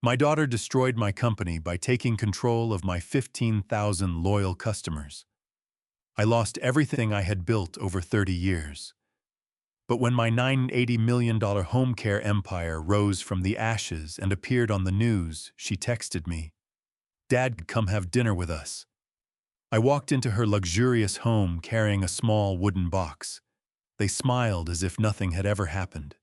My daughter destroyed my company by taking control of my 15,000 loyal customers. I lost everything I had built over 30 years. But when my $980 million home care empire rose from the ashes and appeared on the news, she texted me, "Dad, come have dinner with us." I walked into her luxurious home carrying a small wooden box. They smiled as if nothing had ever happened.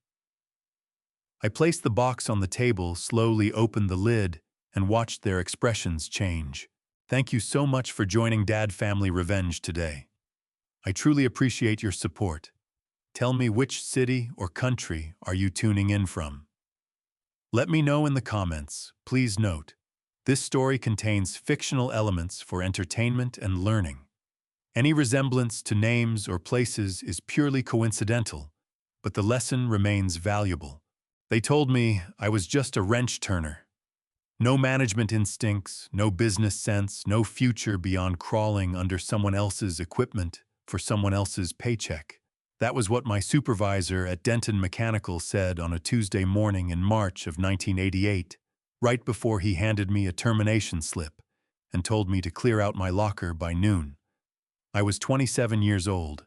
I placed the box on the table, slowly opened the lid, and watched their expressions change. "Thank you so much for joining Dad Family Revenge today. I truly appreciate your support. Tell me, which city or country are you tuning in from? Let me know in the comments. Please note, this story contains fictional elements for entertainment and learning. Any resemblance to names or places is purely coincidental, but the lesson remains valuable. They told me I was just a wrench turner. No management instincts, no business sense, no future beyond crawling under someone else's equipment for someone else's paycheck. That was what my supervisor at Denton Mechanical said on a Tuesday morning in March of 1988, right before he handed me a termination slip and told me to clear out my locker by noon. I was 27 years old.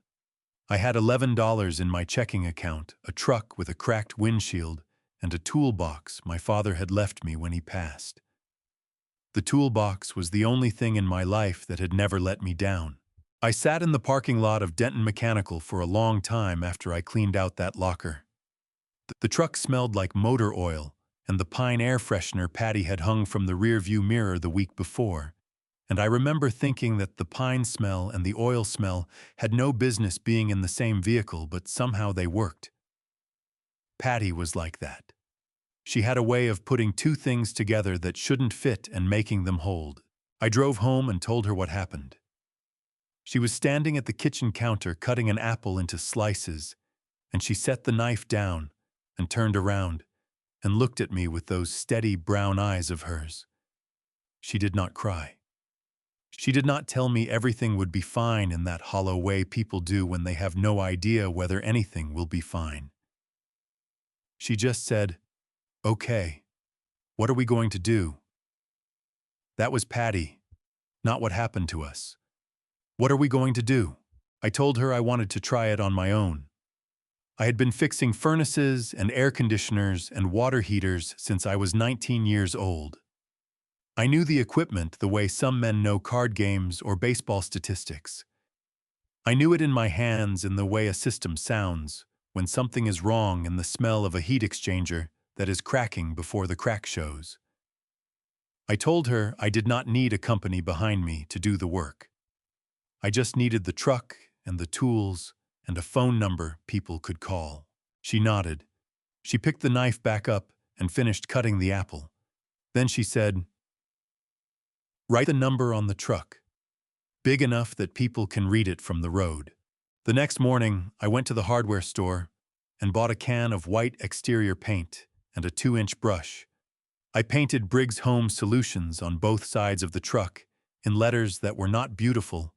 I had $11 in my checking account, a truck with a cracked windshield, and a toolbox my father had left me when he passed. The toolbox was the only thing in my life that had never let me down. I sat in the parking lot of Denton Mechanical for a long time after I cleaned out that locker. The truck smelled like motor oil and the pine air freshener Patty had hung from the rearview mirror the week before, and I remember thinking that the pine smell and the oil smell had no business being in the same vehicle, but somehow they worked. Patty was like that. She had a way of putting two things together that shouldn't fit and making them hold. I drove home and told her what happened. She was standing at the kitchen counter cutting an apple into slices, and she set the knife down and turned around and looked at me with those steady brown eyes of hers. She did not cry. She did not tell me everything would be fine in that hollow way people do when they have no idea whether anything will be fine. She just said, "Okay, what are we going to do?" That was Patty, not what happened to us. "What are we going to do?" I told her I wanted to try it on my own. I had been fixing furnaces and air conditioners and water heaters since I was 19 years old. I knew the equipment the way some men know card games or baseball statistics. I knew it in my hands in the way a system sounds when something is wrong, and the smell of a heat exchanger that is cracking before the crack shows. I told her I did not need a company behind me to do the work. I just needed the truck and the tools and a phone number people could call. She nodded. She picked the knife back up and finished cutting the apple. Then she said, "Write the number on the truck, big enough that people can read it from the road." The next morning, I went to the hardware store and bought a can of white exterior paint and a 2-inch brush. I painted Briggs Home Solutions on both sides of the truck in letters that were not beautiful,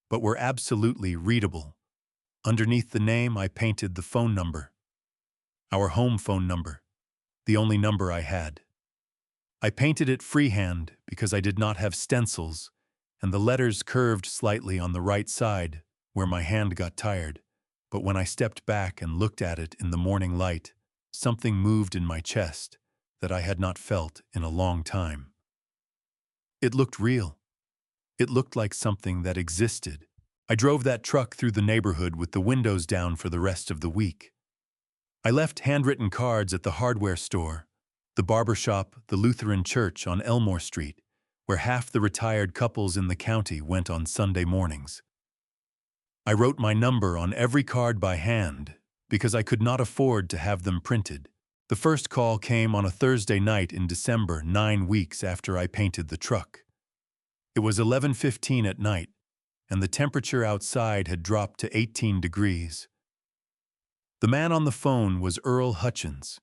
but were absolutely readable. Underneath the name, I painted the phone number. Our home phone number, the only number I had. I painted it freehand because I did not have stencils, and the letters curved slightly on the right side where my hand got tired. But when I stepped back and looked at it in the morning light, something moved in my chest that I had not felt in a long time. It looked real. It looked like something that existed. I drove that truck through the neighborhood with the windows down for the rest of the week. I left handwritten cards at the hardware store, the barber shop, the Lutheran church on Elmore Street, where half the retired couples in the county went on Sunday mornings. I wrote my number on every card by hand because I could not afford to have them printed. The first call came on a Thursday night in December, 9 weeks after I painted the truck. It was 11:15 at night, and the temperature outside had dropped to 18 degrees. The man on the phone was Earl Hutchins.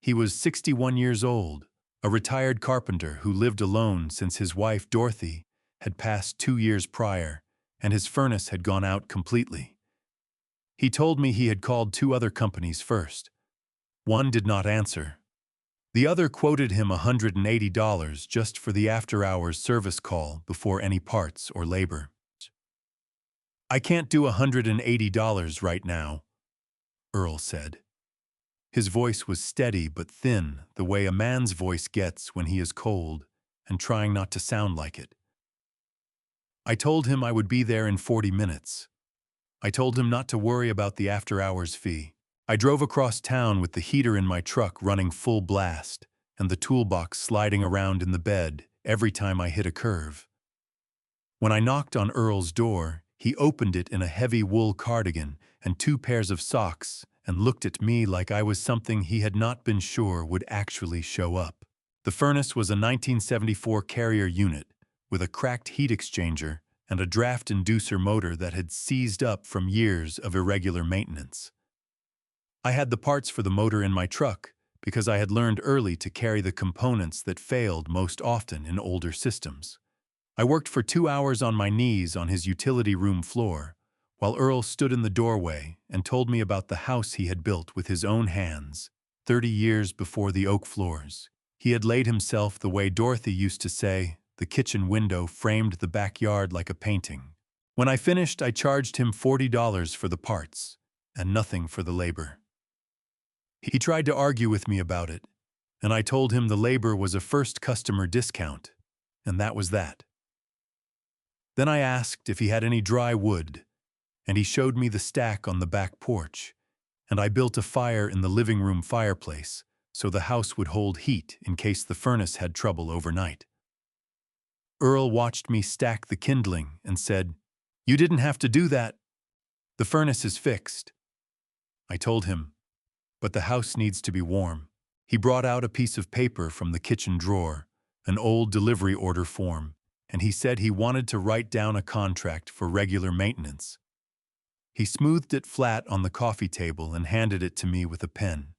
He was 61 years old, a retired carpenter who lived alone since his wife Dorothy had passed 2 years prior, and his furnace had gone out completely. He told me he had called 2 other companies first. One did not answer. The other quoted him $180 just for the after-hours service call before any parts or labor. "I can't do $180 right now," Earl said. His voice was steady but thin, the way a man's voice gets when he is cold and trying not to sound like it. I told him I would be there in 40 minutes. I told him not to worry about the after-hours fee. I drove across town with the heater in my truck running full blast and the toolbox sliding around in the bed every time I hit a curve. When I knocked on Earl's door, he opened it in a heavy wool cardigan and 2 pairs of socks and looked at me like I was something he had not been sure would actually show up. The furnace was a 1974 Carrier unit with a cracked heat exchanger and a draft inducer motor that had seized up from years of irregular maintenance. I had the parts for the motor in my truck because I had learned early to carry the components that failed most often in older systems. I worked for 2 hours on my knees on his utility room floor, while Earl stood in the doorway and told me about the house he had built with his own hands, 30 years before the oak floors. He had laid himself the way Dorothy used to say, the kitchen window framed the backyard like a painting. When I finished, I charged him $40 for the parts, and nothing for the labor. He tried to argue with me about it, and I told him the labor was a first customer discount, and that was that. Then I asked if he had any dry wood, and he showed me the stack on the back porch, and I built a fire in the living room fireplace so the house would hold heat in case the furnace had trouble overnight. Earl watched me stack the kindling and said, "You didn't have to do that. The furnace is fixed." I told him, "But the house needs to be warm." He brought out a piece of paper from the kitchen drawer, an old delivery order form, and he said he wanted to write down a contract for regular maintenance. He smoothed it flat on the coffee table and handed it to me with a pen.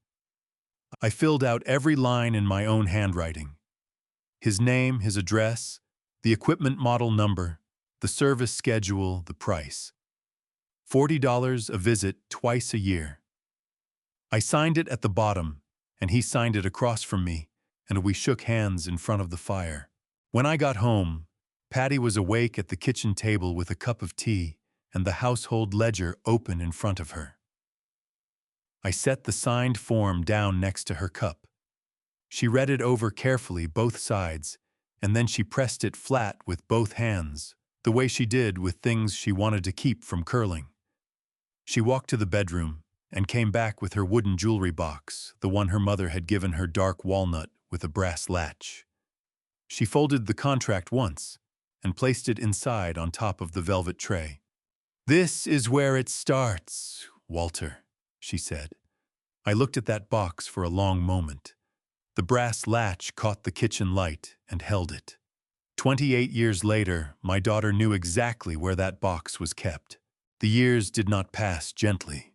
I filled out every line in my own handwriting. His name, his address, the equipment model number, the service schedule, the price. $40 a visit twice a year. I signed it at the bottom, and he signed it across from me, and we shook hands in front of the fire. When I got home, Patty was awake at the kitchen table with a cup of tea and the household ledger open in front of her. I set the signed form down next to her cup. She read it over carefully, both sides, and then she pressed it flat with both hands, the way she did with things she wanted to keep from curling. She walked to the bedroom and came back with her wooden jewelry box, the one her mother had given her, dark walnut with a brass latch. She folded the contract once and placed it inside on top of the velvet tray. "This is where it starts, Walter," she said. I looked at that box for a long moment. The brass latch caught the kitchen light and held it. 28 years later, my daughter knew exactly where that box was kept. The years did not pass gently.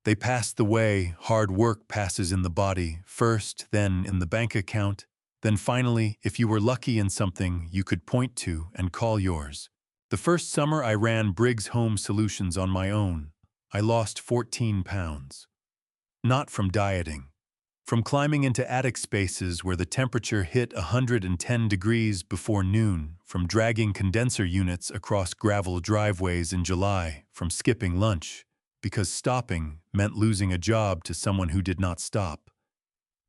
They passed the way hard work passes in the body, first, then in the bank account, then finally, if you were lucky in something you could point to and call yours. The first summer I ran Briggs Home Solutions on my own, I lost 14 pounds. Not from dieting. From climbing into attic spaces where the temperature hit 110 degrees before noon, from dragging condenser units across gravel driveways in July, from skipping lunch, because stopping meant losing a job to someone who did not stop.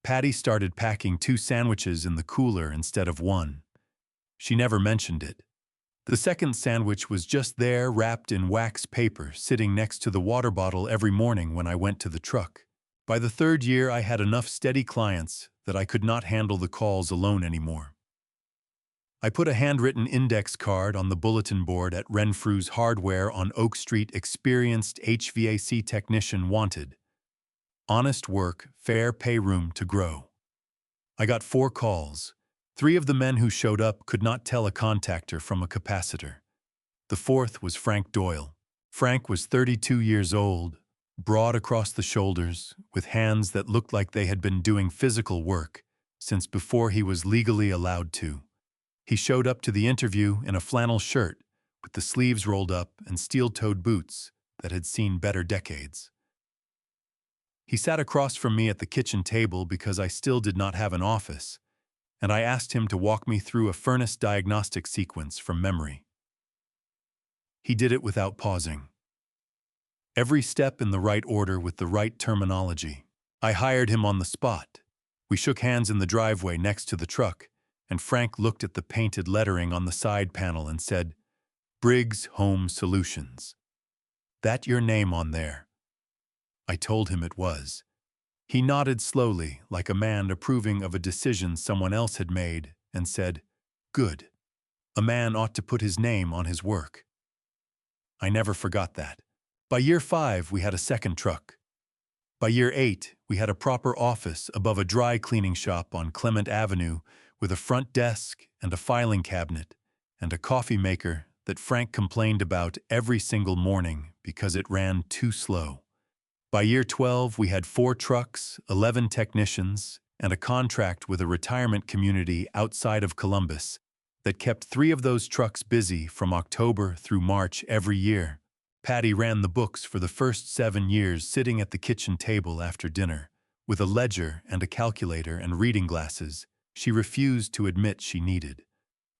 Patty started packing 2 sandwiches in the cooler instead of 1. She never mentioned it. The second sandwich was just there, wrapped in wax paper, sitting next to the water bottle every morning when I went to the truck. By the 3rd year, I had enough steady clients that I could not handle the calls alone anymore. I put a handwritten index card on the bulletin board at Renfrew's Hardware on Oak Street: experienced HVAC technician wanted. Honest work, fair pay, room to grow. I got 4 calls. 3 of the men who showed up could not tell a contactor from a capacitor. The 4th was Frank Doyle. Frank was 32 years old, broad across the shoulders, with hands that looked like they had been doing physical work since before he was legally allowed to. He showed up to the interview in a flannel shirt with the sleeves rolled up and steel-toed boots that had seen better decades. He sat across from me at the kitchen table because I still did not have an office, and I asked him to walk me through a furnace diagnostic sequence from memory. He did it without pausing. Every step in the right order with the right terminology. I hired him on the spot. We shook hands in the driveway next to the truck, and Frank looked at the painted lettering on the side panel and said, "Briggs Home Solutions. That your name on there?" I told him it was. He nodded slowly, like a man approving of a decision someone else had made, and said, "Good. A man ought to put his name on his work." I never forgot that. By year 5, we had a second truck. By year 8, we had a proper office above a dry cleaning shop on Clement Avenue with a front desk and a filing cabinet and a coffee maker that Frank complained about every single morning because it ran too slow. By year 12, we had 4 trucks, 11 technicians, and a contract with a retirement community outside of Columbus that kept 3 of those trucks busy from October through March every year. Patty ran the books for the first 7 years, sitting at the kitchen table after dinner, with a ledger and a calculator and reading glasses she refused to admit she needed.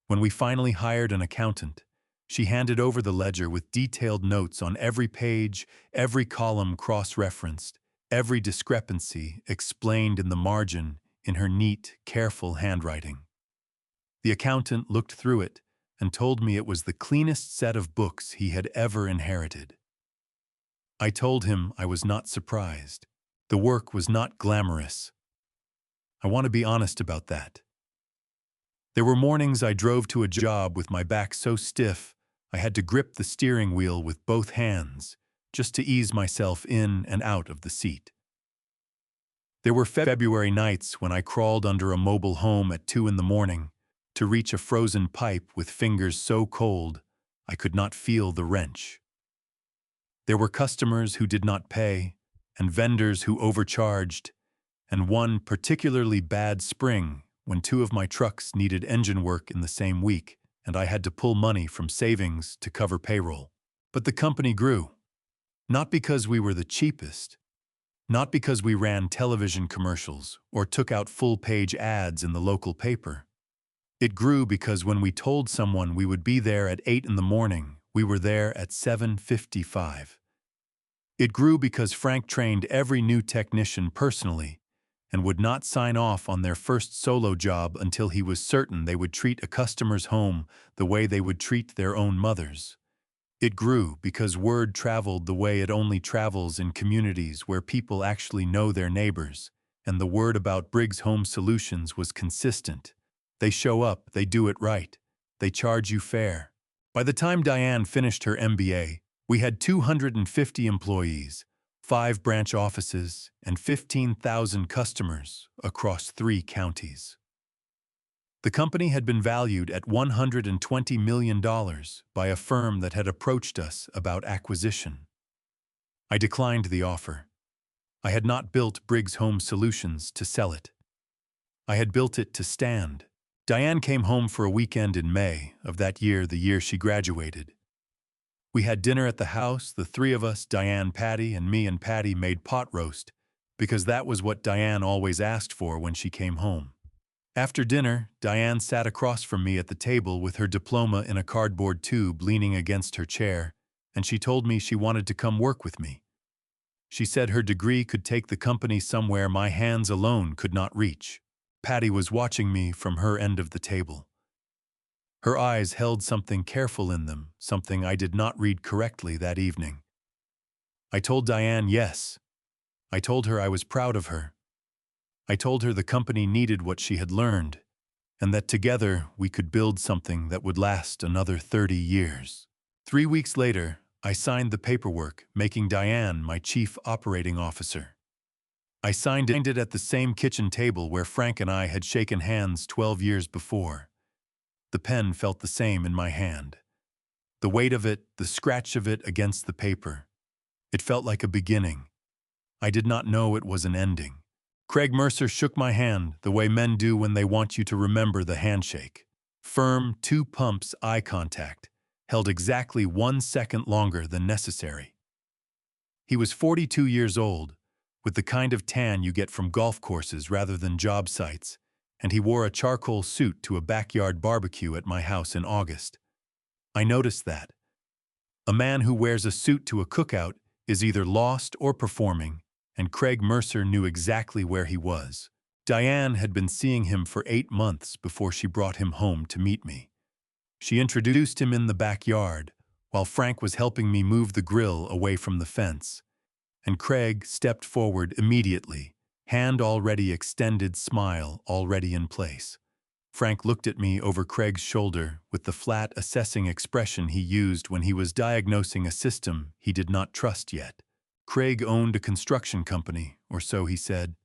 When we finally hired an accountant, she handed over the ledger with detailed notes on every page, every column cross-referenced, every discrepancy explained in the margin in her neat, careful handwriting. The accountant looked through it and told me it was the cleanest set of books he had ever inherited. I told him I was not surprised. The work was not glamorous. I want to be honest about that. There were mornings I drove to a job with my back so stiff I had to grip the steering wheel with both hands just to ease myself in and out of the seat. There were February nights when I crawled under a mobile home at 2 in the morning to reach a frozen pipe with fingers so cold I could not feel the wrench. There were customers who did not pay, and vendors who overcharged, and one particularly bad spring when 2 of my trucks needed engine work in the same week, and I had to pull money from savings to cover payroll. But the company grew. Not because we were the cheapest, not because we ran television commercials or took out full-page ads in the local paper. It grew because when we told someone we would be there at 8 in the morning, we were there at 7:55. It grew because Frank trained every new technician personally and would not sign off on their first solo job until he was certain they would treat a customer's home the way they would treat their own mother's. It grew because word traveled the way it only travels in communities where people actually know their neighbors, and the word about Briggs Home Solutions was consistent. They show up, they do it right, they charge you fair. By the time Diane finished her MBA, we had 250 employees, 5 branch offices, and 15,000 customers across 3 counties. The company had been valued at $120 million by a firm that had approached us about acquisition. I declined the offer. I had not built Briggs Home Solutions to sell it. I had built it to stand. Diane came home for a weekend in May of that year, the year she graduated. We had dinner at the house, the 3 of us, Diane, Patty, and me, and Patty made pot roast because that was what Diane always asked for when she came home. After dinner, Diane sat across from me at the table with her diploma in a cardboard tube leaning against her chair, and she told me she wanted to come work with me. She said her degree could take the company somewhere my hands alone could not reach. Patty was watching me from her end of the table. Her eyes held something careful in them, something I did not read correctly that evening. I told Diane yes. I told her I was proud of her. I told her the company needed what she had learned, and that together we could build something that would last another 30 years. 3 weeks later, I signed the paperwork, making Diane my chief operating officer. I signed it at the same kitchen table where Frank and I had shaken hands 12 years before. The pen felt the same in my hand. The weight of it, the scratch of it against the paper. It felt like a beginning. I did not know it was an ending. Craig Mercer shook my hand the way men do when they want you to remember the handshake. Firm, 2 pumps eye contact, held exactly 1 second longer than necessary. He was 42 years old, with the kind of tan you get from golf courses rather than job sites, and he wore a charcoal suit to a backyard barbecue at my house in August. I noticed that. A man who wears a suit to a cookout is either lost or performing, and Craig Mercer knew exactly where he was. Diane had been seeing him for 8 months before she brought him home to meet me. She introduced him in the backyard, while Frank was helping me move the grill away from the fence. And Craig stepped forward immediately, hand already extended, smile already in place. Frank looked at me over Craig's shoulder with the flat, assessing expression he used when he was diagnosing a system he did not trust yet. Craig owned a construction company, or so he said.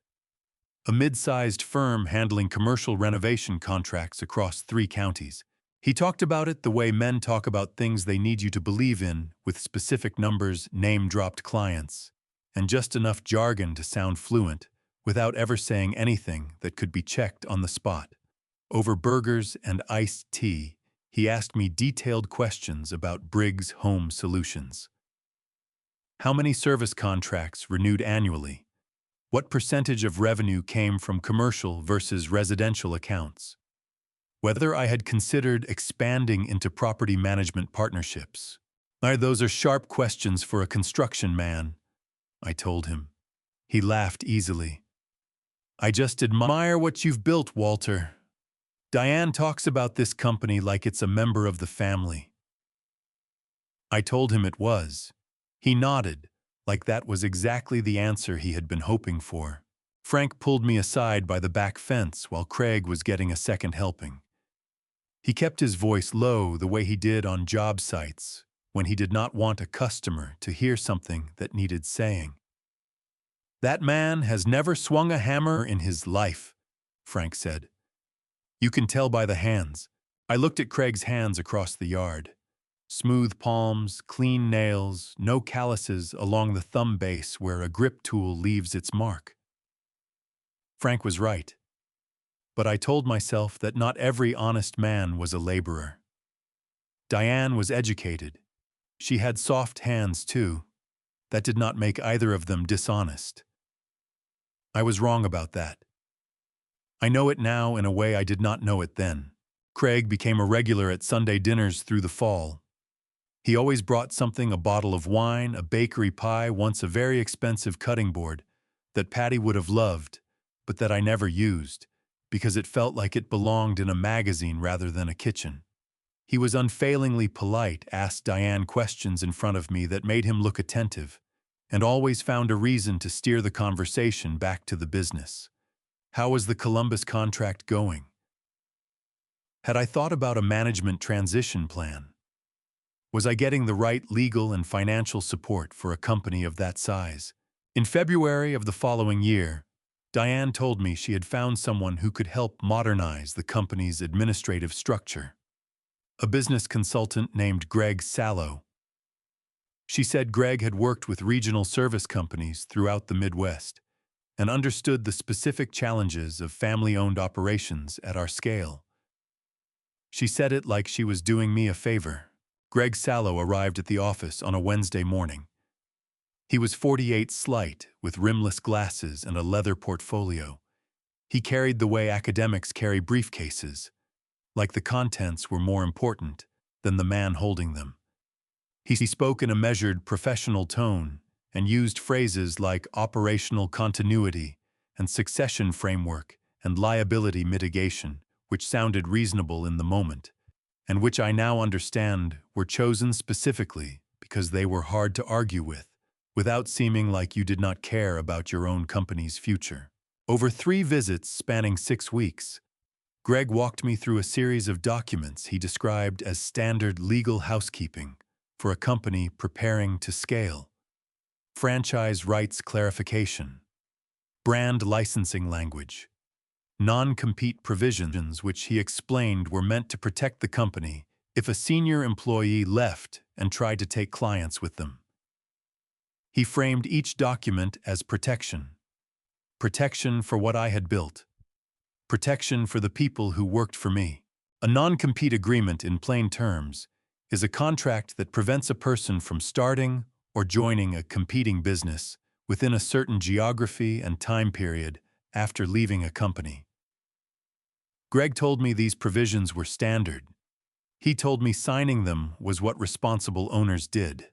A mid-sized firm handling commercial renovation contracts across 3 counties. He talked about it the way men talk about things they need you to believe in, with specific numbers, name-dropped clients, and just enough jargon to sound fluent, without ever saying anything that could be checked on the spot. Over burgers and iced tea, he asked me detailed questions about Briggs Home Solutions. How many service contracts renewed annually? What percentage of revenue came from commercial versus residential accounts? Whether I had considered expanding into property management partnerships. Those are sharp questions for a construction man, I told him. He laughed easily. I just admire what you've built, Walter. Diane talks about this company like it's a member of the family. I told him it was. He nodded, like that was exactly the answer he had been hoping for. Frank pulled me aside by the back fence while Craig was getting a second helping. He kept his voice low the way he did on job sites when he did not want a customer to hear something that needed saying. That man has never swung a hammer in his life, Frank said. You can tell by the hands. I looked at Craig's hands across the yard. Smooth palms, clean nails, no calluses along the thumb base where a grip tool leaves its mark. Frank was right. But I told myself that not every honest man was a laborer. Diane was educated. She had soft hands, too. That did not make either of them dishonest. I was wrong about that. I know it now in a way I did not know it then. Craig became a regular at Sunday dinners through the fall. He always brought something, a bottle of wine, a bakery pie, once a very expensive cutting board that Patty would have loved, but that I never used, because it felt like it belonged in a magazine rather than a kitchen. He was unfailingly polite, asked Diane questions in front of me that made him look attentive, and always found a reason to steer the conversation back to the business. How was the Columbus contract going? Had I thought about a management transition plan? Was I getting the right legal and financial support for a company of that size? In February of the following year, Diane told me she had found someone who could help modernize the company's administrative structure. A business consultant named Greg Sallow. She said Greg had worked with regional service companies throughout the Midwest and understood the specific challenges of family-owned operations at our scale. She said it like she was doing me a favor. Greg Sallow arrived at the office on a Wednesday morning. He was 48 slight, with rimless glasses and a leather portfolio. He carried the way academics carry briefcases, like the contents were more important than the man holding them. He spoke in a measured, professional tone and used phrases like operational continuity and succession framework and liability mitigation, which sounded reasonable in the moment, and which I now understand were chosen specifically because they were hard to argue with, without seeming like you did not care about your own company's future. Over 3 visits spanning 6 weeks, Greg walked me through a series of documents he described as standard legal housekeeping for a company preparing to scale. Franchise rights clarification, brand licensing language, non-compete provisions which he explained were meant to protect the company if a senior employee left and tried to take clients with them. He framed each document as protection. Protection for what I had built. Protection for the people who worked for me. A non-compete agreement, in plain terms, is a contract that prevents a person from starting or joining a competing business within a certain geography and time period after leaving a company. Greg told me these provisions were standard. He told me signing them was what responsible owners did.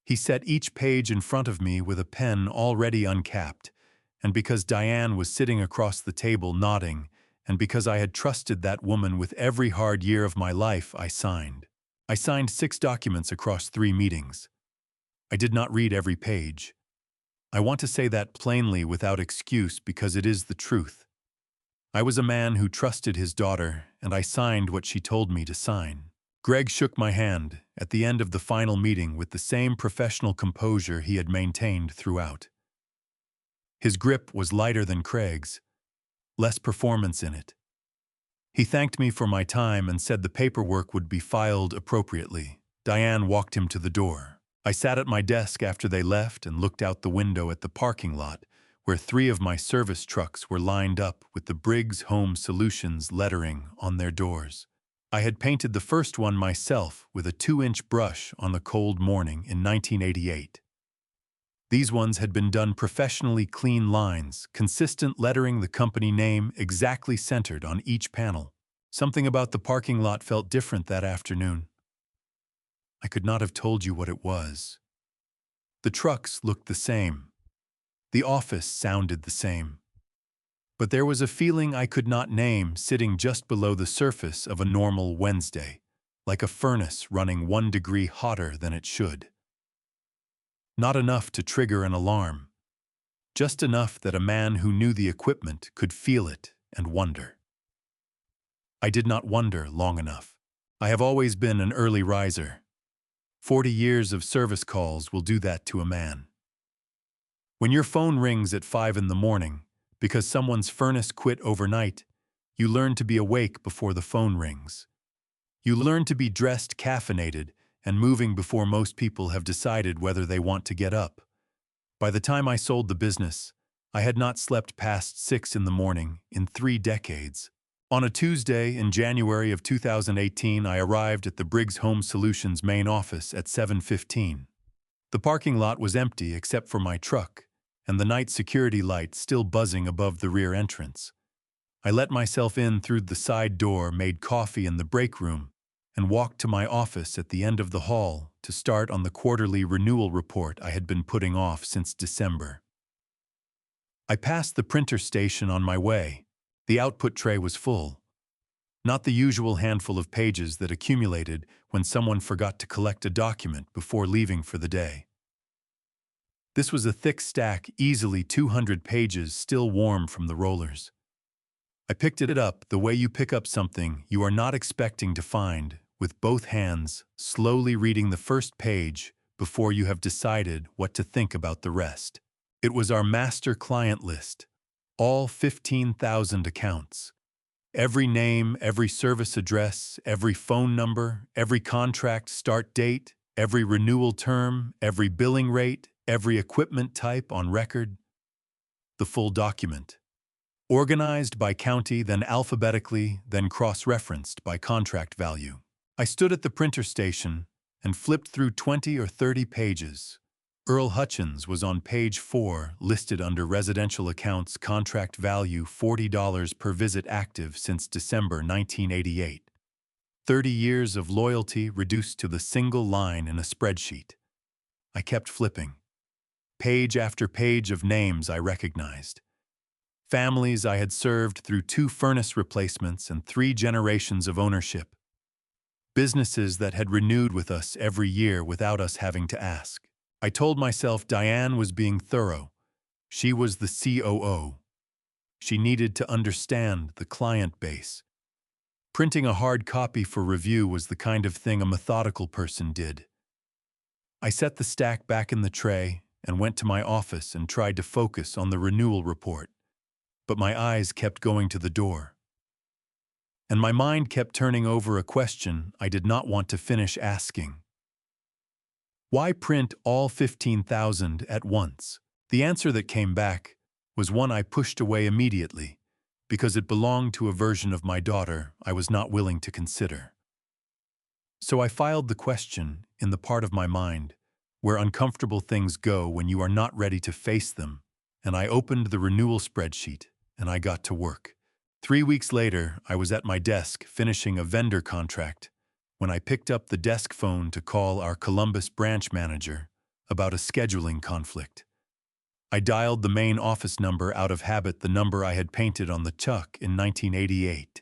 He set each page in front of me with a pen already uncapped, and because Diane was sitting across the table nodding, and because I had trusted that woman with every hard year of my life, I signed. I signed 6 documents across 3 meetings. I did not read every page. I want to say that plainly without excuse because it is the truth. I was a man who trusted his daughter, and I signed what she told me to sign. Greg shook my hand at the end of the final meeting with the same professional composure he had maintained throughout. His grip was lighter than Craig's, less performance in it. He thanked me for my time and said the paperwork would be filed appropriately. Diane walked him to the door. I sat at my desk after they left and looked out the window at the parking lot, where 3 of my service trucks were lined up with the Briggs Home Solutions lettering on their doors. I had painted the first one myself with a 2-inch brush on the cold morning in 1988. These ones had been done professionally clean lines, consistent lettering the company name exactly centered on each panel. Something about the parking lot felt different that afternoon. I could not have told you what it was. The trucks looked the same. The office sounded the same. But there was a feeling I could not name sitting just below the surface of a normal Wednesday, like a furnace running 1 degree hotter than it should. Not enough to trigger an alarm, just enough that a man who knew the equipment could feel it and wonder. I did not wonder long enough. I have always been an early riser. 40 years of service calls will do that to a man. When your phone rings at 5 in the morning, because someone's furnace quit overnight, you learn to be awake before the phone rings. You learn to be dressed caffeinated and moving before most people have decided whether they want to get up. By the time I sold the business, I had not slept past 6 in the morning in 3 decades. On a Tuesday in January of 2018, I arrived at the Briggs Home Solutions main office at 7:15. The parking lot was empty except for my truck, and the night security light still buzzing above the rear entrance. I let myself in through the side door, made coffee in the break room, and walked to my office at the end of the hall to start on the quarterly renewal report I had been putting off since December. I passed the printer station on my way. The output tray was full. Not the usual handful of pages that accumulated when someone forgot to collect a document before leaving for the day. This was a thick stack, easily 200 pages, still warm from the rollers. I picked it up the way you pick up something you are not expecting to find, with both hands, slowly reading the first page before you have decided what to think about the rest. It was our master client list, all 15,000 accounts. Every name, every service address, every phone number, every contract start date, every renewal term, every billing rate, every equipment type on record. The full document. Organized by county, then alphabetically, then cross-referenced by contract value. I stood at the printer station and flipped through 20 or 30 pages. Earl Hutchins was on page 4, listed under residential accounts, contract value $40 per visit, active since December 1988. 30 years of loyalty reduced to the single line in a spreadsheet. I kept flipping. Page after page of names I recognized. Families I had served through 2 furnace replacements and 3 generations of ownership. Businesses that had renewed with us every year without us having to ask. I told myself Diane was being thorough. She was the COO. She needed to understand the client base. Printing a hard copy for review was the kind of thing a methodical person did. I set the stack back in the tray and went to my office and tried to focus on the renewal report. But my eyes kept going to the door. And my mind kept turning over a question I did not want to finish asking. Why print all 15,000 at once? The answer that came back was one I pushed away immediately, because it belonged to a version of my daughter I was not willing to consider. So I filed the question in the part of my mind where uncomfortable things go when you are not ready to face them, and I opened the renewal spreadsheet, and I got to work. 3 weeks later, I was at my desk finishing a vendor contract when I picked up the desk phone to call our Columbus branch manager about a scheduling conflict. I dialed the main office number out of habit, the number I had painted on the chuck in 1988,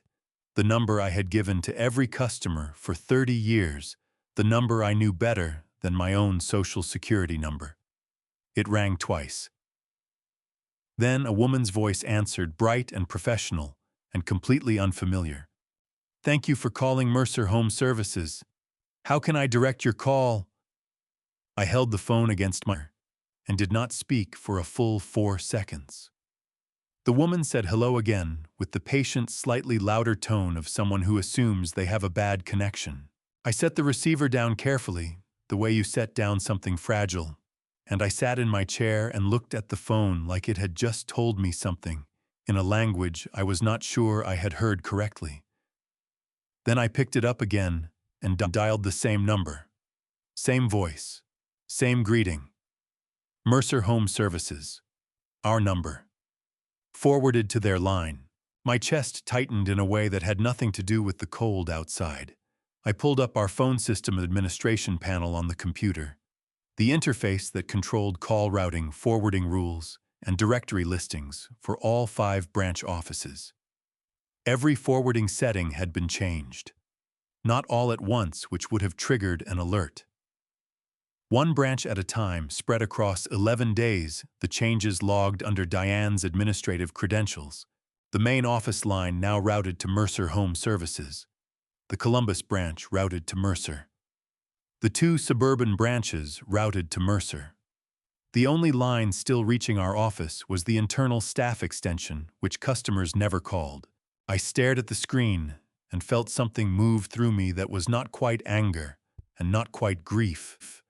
the number I had given to every customer for 30 years, the number I knew better than my own Social Security number. It rang twice. Then a woman's voice answered, bright and professional and completely unfamiliar. "Thank you for calling Mercer Home Services. How can I direct your call?" I held the phone against my ear and did not speak for a full 4 seconds. The woman said hello again with the patient, slightly louder tone of someone who assumes they have a bad connection. I set the receiver down carefully, the way you set down something fragile, and I sat in my chair and looked at the phone like it had just told me something in a language I was not sure I had heard correctly. Then I picked it up again and dialed the same number. Same voice. Same greeting. Mercer Home Services. Our number. Forwarded to their line. My chest tightened in a way that had nothing to do with the cold outside. I pulled up our phone system administration panel on the computer, the interface that controlled call routing, forwarding rules, and directory listings for all 5 branch offices. Every forwarding setting had been changed. Not all at once, which would have triggered an alert. One branch at a time, spread across 11 days, the changes logged under Diane's administrative credentials. The main office line now routed to Mercer Home Services. The Columbus branch routed to Mercer. The 2 suburban branches routed to Mercer. The only line still reaching our office was the internal staff extension, which customers never called. I stared at the screen and felt something move through me that was not quite anger, and not quite grief,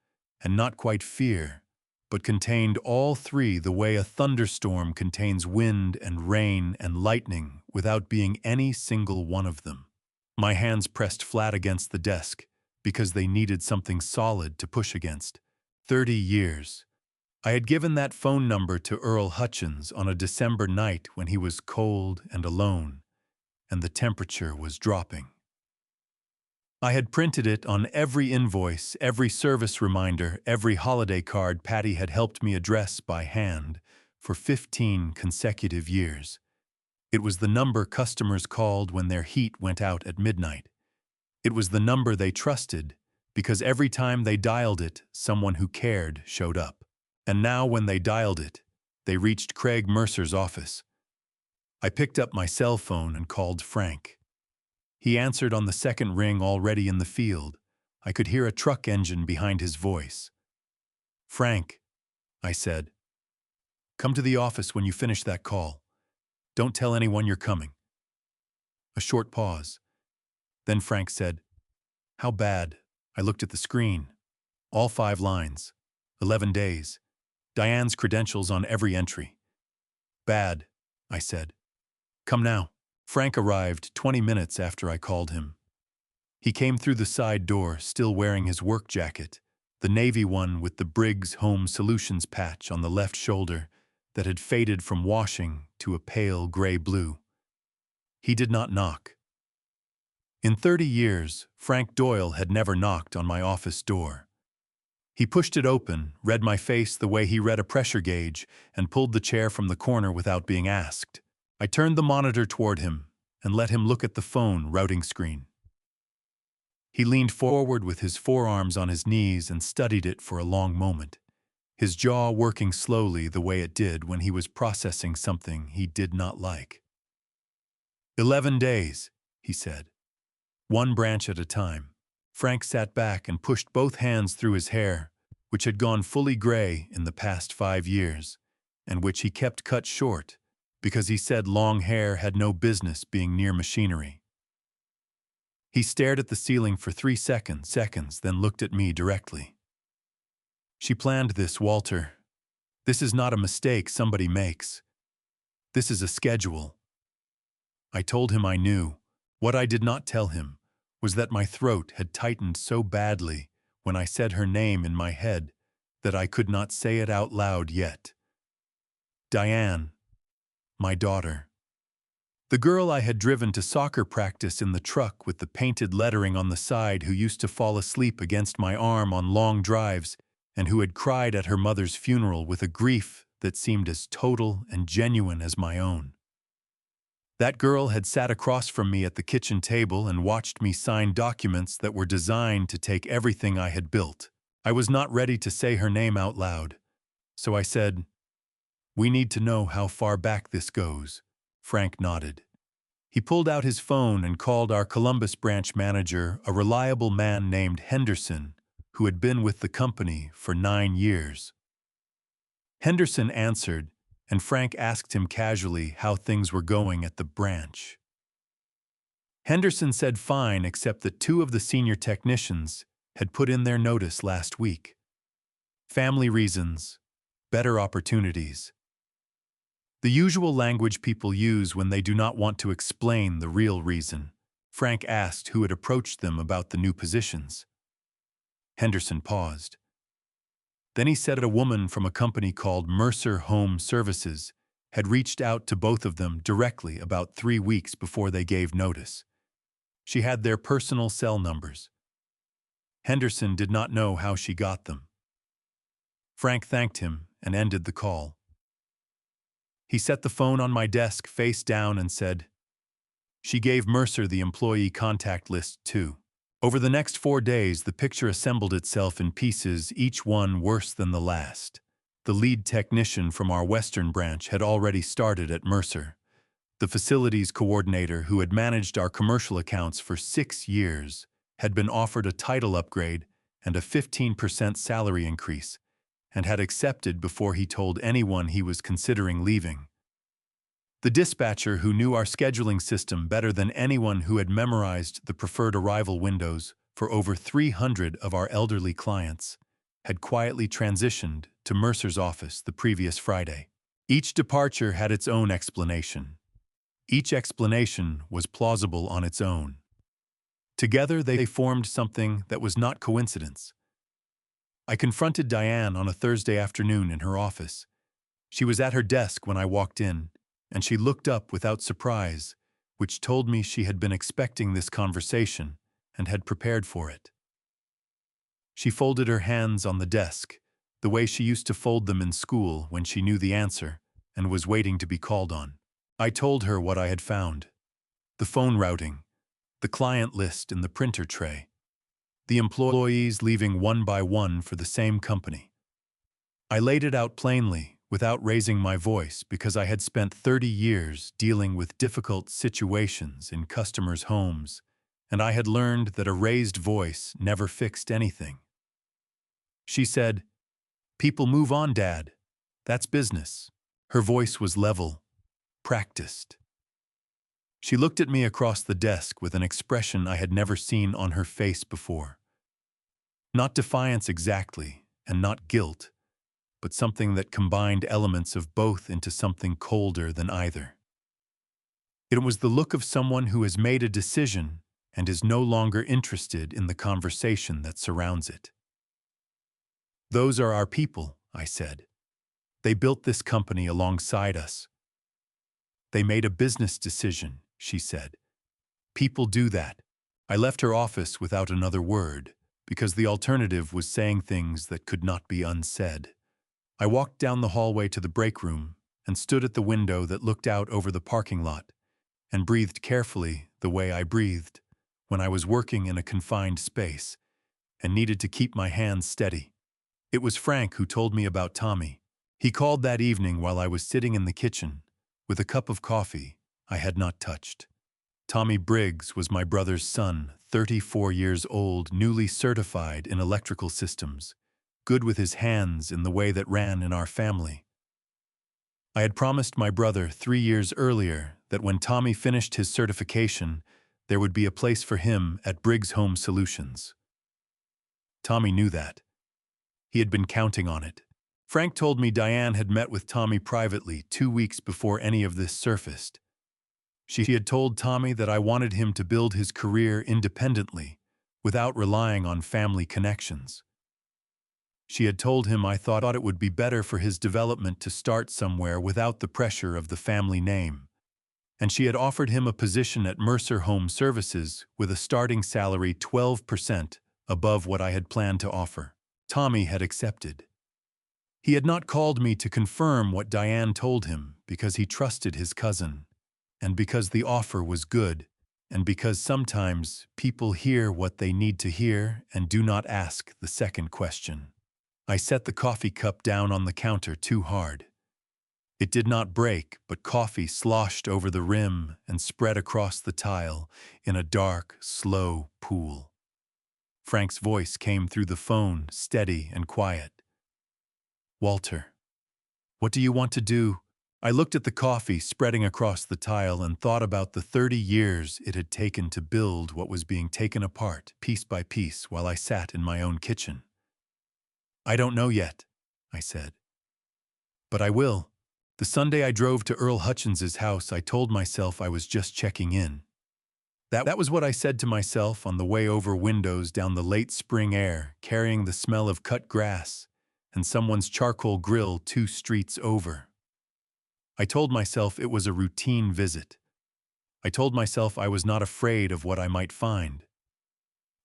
and not quite fear, but contained all 3 the way a thunderstorm contains wind and rain and lightning without being any single one of them. My hands pressed flat against the desk because they needed something solid to push against. 30 years. I had given that phone number to Earl Hutchins on a December night when he was cold and alone, and the temperature was dropping. I had printed it on every invoice, every service reminder, every holiday card Patty had helped me address by hand for 15 consecutive years. It was the number customers called when their heat went out at midnight. It was the number they trusted because every time they dialed it, someone who cared showed up. And now when they dialed it, they reached Craig Mercer's office. I picked up my cell phone and called Frank. He answered on the second ring, already in the field. I could hear a truck engine behind his voice. "Frank," I said, "come to the office when you finish that call. Don't tell anyone you're coming." A short pause. Then Frank said, "How bad?" I looked at the screen. All 5 lines. 11 days. Diane's credentials on every entry. "Bad," I said. "Come now." Frank arrived 20 minutes after I called him. He came through the side door, still wearing his work jacket, the navy one with the Briggs Home Solutions patch on the left shoulder that had faded from washing to a pale gray blue. He did not knock. In 30 years, Frank Doyle had never knocked on my office door. He pushed it open, read my face the way he read a pressure gauge, and pulled the chair from the corner without being asked. I turned the monitor toward him and let him look at the phone routing screen. He leaned forward with his forearms on his knees and studied it for a long moment, his jaw working slowly the way it did when he was processing something he did not like. 11 days, he said. 1 branch at a time. Frank sat back and pushed both hands through his hair, which had gone fully gray in the past 5 years, and which he kept cut short because he said long hair had no business being near machinery. He stared at the ceiling for 3 seconds, then looked at me directly. "She planned this, Walter. This is not a mistake somebody makes. This is a schedule." I told him I knew. What I did not tell him was that my throat had tightened so badly when I said her name in my head that I could not say it out loud yet. Diane, my daughter. The girl I had driven to soccer practice in the truck with the painted lettering on the side, who used to fall asleep against my arm on long drives and who had cried at her mother's funeral with a grief that seemed as total and genuine as my own. That girl had sat across from me at the kitchen table and watched me sign documents that were designed to take everything I had built. I was not ready to say her name out loud, so I said, "We need to know how far back this goes." Frank nodded. He pulled out his phone and called our Columbus branch manager, a reliable man named Henderson, who had been with the company for 9 years. Henderson answered, and Frank asked him casually how things were going at the branch. Henderson said fine, except that 2 of the senior technicians had put in their notice last week. Family reasons, better opportunities. The usual language people use when they do not want to explain the real reason. Frank asked who had approached them about the new positions. Henderson paused. Then he said a woman from a company called Mercer Home Services had reached out to both of them directly about 3 weeks before they gave notice. She had their personal cell numbers. Henderson did not know how she got them. Frank thanked him and ended the call. He set the phone on my desk face down and said, "She gave Mercer the employee contact list too." Over the next 4 days, the picture assembled itself in pieces, each one worse than the last. The lead technician from our Western branch had already started at Mercer. The facilities coordinator, who had managed our commercial accounts for 6 years, had been offered a title upgrade and a 15% salary increase, and had accepted before he told anyone he was considering leaving. The dispatcher, who knew our scheduling system better than anyone, who had memorized the preferred arrival windows for over 300 of our elderly clients, had quietly transitioned to Mercer's office the previous Friday. Each departure had its own explanation. Each explanation was plausible on its own. Together they formed something that was not coincidence. I confronted Diane on a Thursday afternoon in her office. She was at her desk when I walked in, and she looked up without surprise, which told me she had been expecting this conversation and had prepared for it. She folded her hands on the desk, the way she used to fold them in school when she knew the answer and was waiting to be called on. I told her what I had found: the phone routing, the client list in the printer tray, the employees leaving one by one for the same company. I laid it out plainly, without raising my voice, because I had spent 30 years dealing with difficult situations in customers' homes, and I had learned that a raised voice never fixed anything. She said, "People move on, Dad. That's business." Her voice was level, practiced. She looked at me across the desk with an expression I had never seen on her face before. Not defiance exactly, and not guilt, but something that combined elements of both into something colder than either. It was the look of someone who has made a decision and is no longer interested in the conversation that surrounds it. "Those are our people," I said. "They built this company alongside us." "They made a business decision," she said. "People do that." I left her office without another word, because the alternative was saying things that could not be unsaid. I walked down the hallway to the break room and stood at the window that looked out over the parking lot and breathed carefully, the way I breathed when I was working in a confined space and needed to keep my hands steady. It was Frank who told me about Tommy. He called that evening while I was sitting in the kitchen with a cup of coffee I had not touched. Tommy Briggs was my brother's son, 34 years old, newly certified in electrical systems, good with his hands in the way that ran in our family. I had promised my brother 3 years earlier that when Tommy finished his certification, there would be a place for him at Briggs Home Solutions. Tommy knew that. He had been counting on it. Frank told me Diane had met with Tommy privately 2 weeks before any of this surfaced. She had told Tommy that I wanted him to build his career independently, without relying on family connections. She had told him I thought it would be better for his development to start somewhere without the pressure of the family name. And she had offered him a position at Mercer Home Services with a starting salary 12% above what I had planned to offer. Tommy had accepted. He had not called me to confirm what Diane told him because he trusted his cousin, and because the offer was good, and because sometimes people hear what they need to hear and do not ask the second question. I set the coffee cup down on the counter too hard. It did not break, but coffee sloshed over the rim and spread across the tile in a dark, slow pool. Frank's voice came through the phone, steady and quiet. "Walter, what do you want to do?" I looked at the coffee spreading across the tile and thought about the 30 years it had taken to build what was being taken apart, piece by piece, while I sat in my own kitchen. "I don't know yet," I said. "But I will." The Sunday I drove to Earl Hutchins's house, I told myself I was just checking in. That was what I said to myself on the way over windows down the late spring air, carrying the smell of cut grass and someone's charcoal grill 2 streets over. I told myself it was a routine visit. I told myself I was not afraid of what I might find.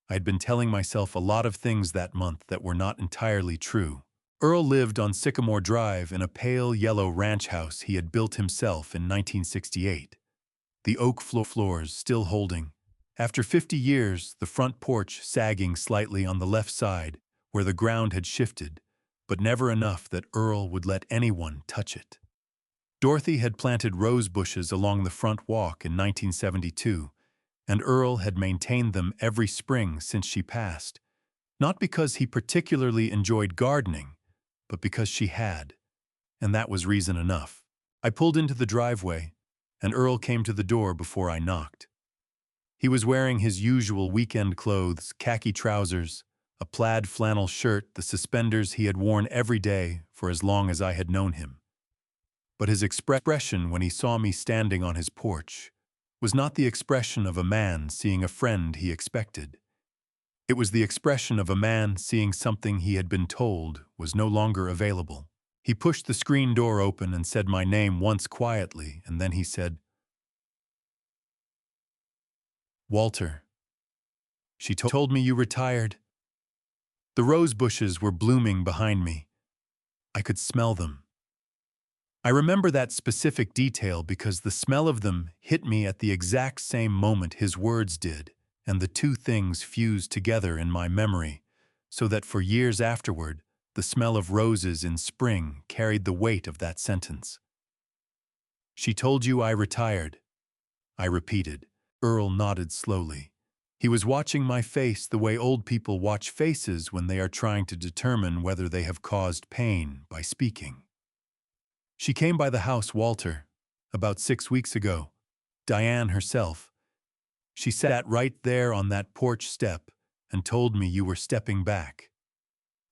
I had been telling myself a lot of things that month that were not entirely true. Earl lived on Sycamore Drive in a pale yellow ranch house he had built himself in 1968. The oak floors still holding. After 50 years, the front porch sagging slightly on the left side, where the ground had shifted, but never enough that Earl would let anyone touch it. Dorothy had planted rose bushes along the front walk in 1972, and Earl had maintained them every spring since she passed, not because he particularly enjoyed gardening, but because she had, and that was reason enough. I pulled into the driveway, and Earl came to the door before I knocked. He was wearing his usual weekend clothes, khaki trousers, a plaid flannel shirt, the suspenders he had worn every day for as long as I had known him. But his expression when he saw me standing on his porch was not the expression of a man seeing a friend he expected. It was the expression of a man seeing something he had been told was no longer available. He pushed the screen door open and said my name once quietly, and then he said, "Walter, she told me you retired." The rose bushes were blooming behind me. I could smell them. I remember that specific detail because the smell of them hit me at the exact same moment his words did, and the two things fused together in my memory, so that for years afterward, the smell of roses in spring carried the weight of that sentence. "She told you I retired," I repeated. Earl nodded slowly. He was watching my face the way old people watch faces when they are trying to determine whether they have caused pain by speaking. "She came by the house, Walter, about 6 weeks ago. Diane herself. She sat right there on that porch step and told me you were stepping back,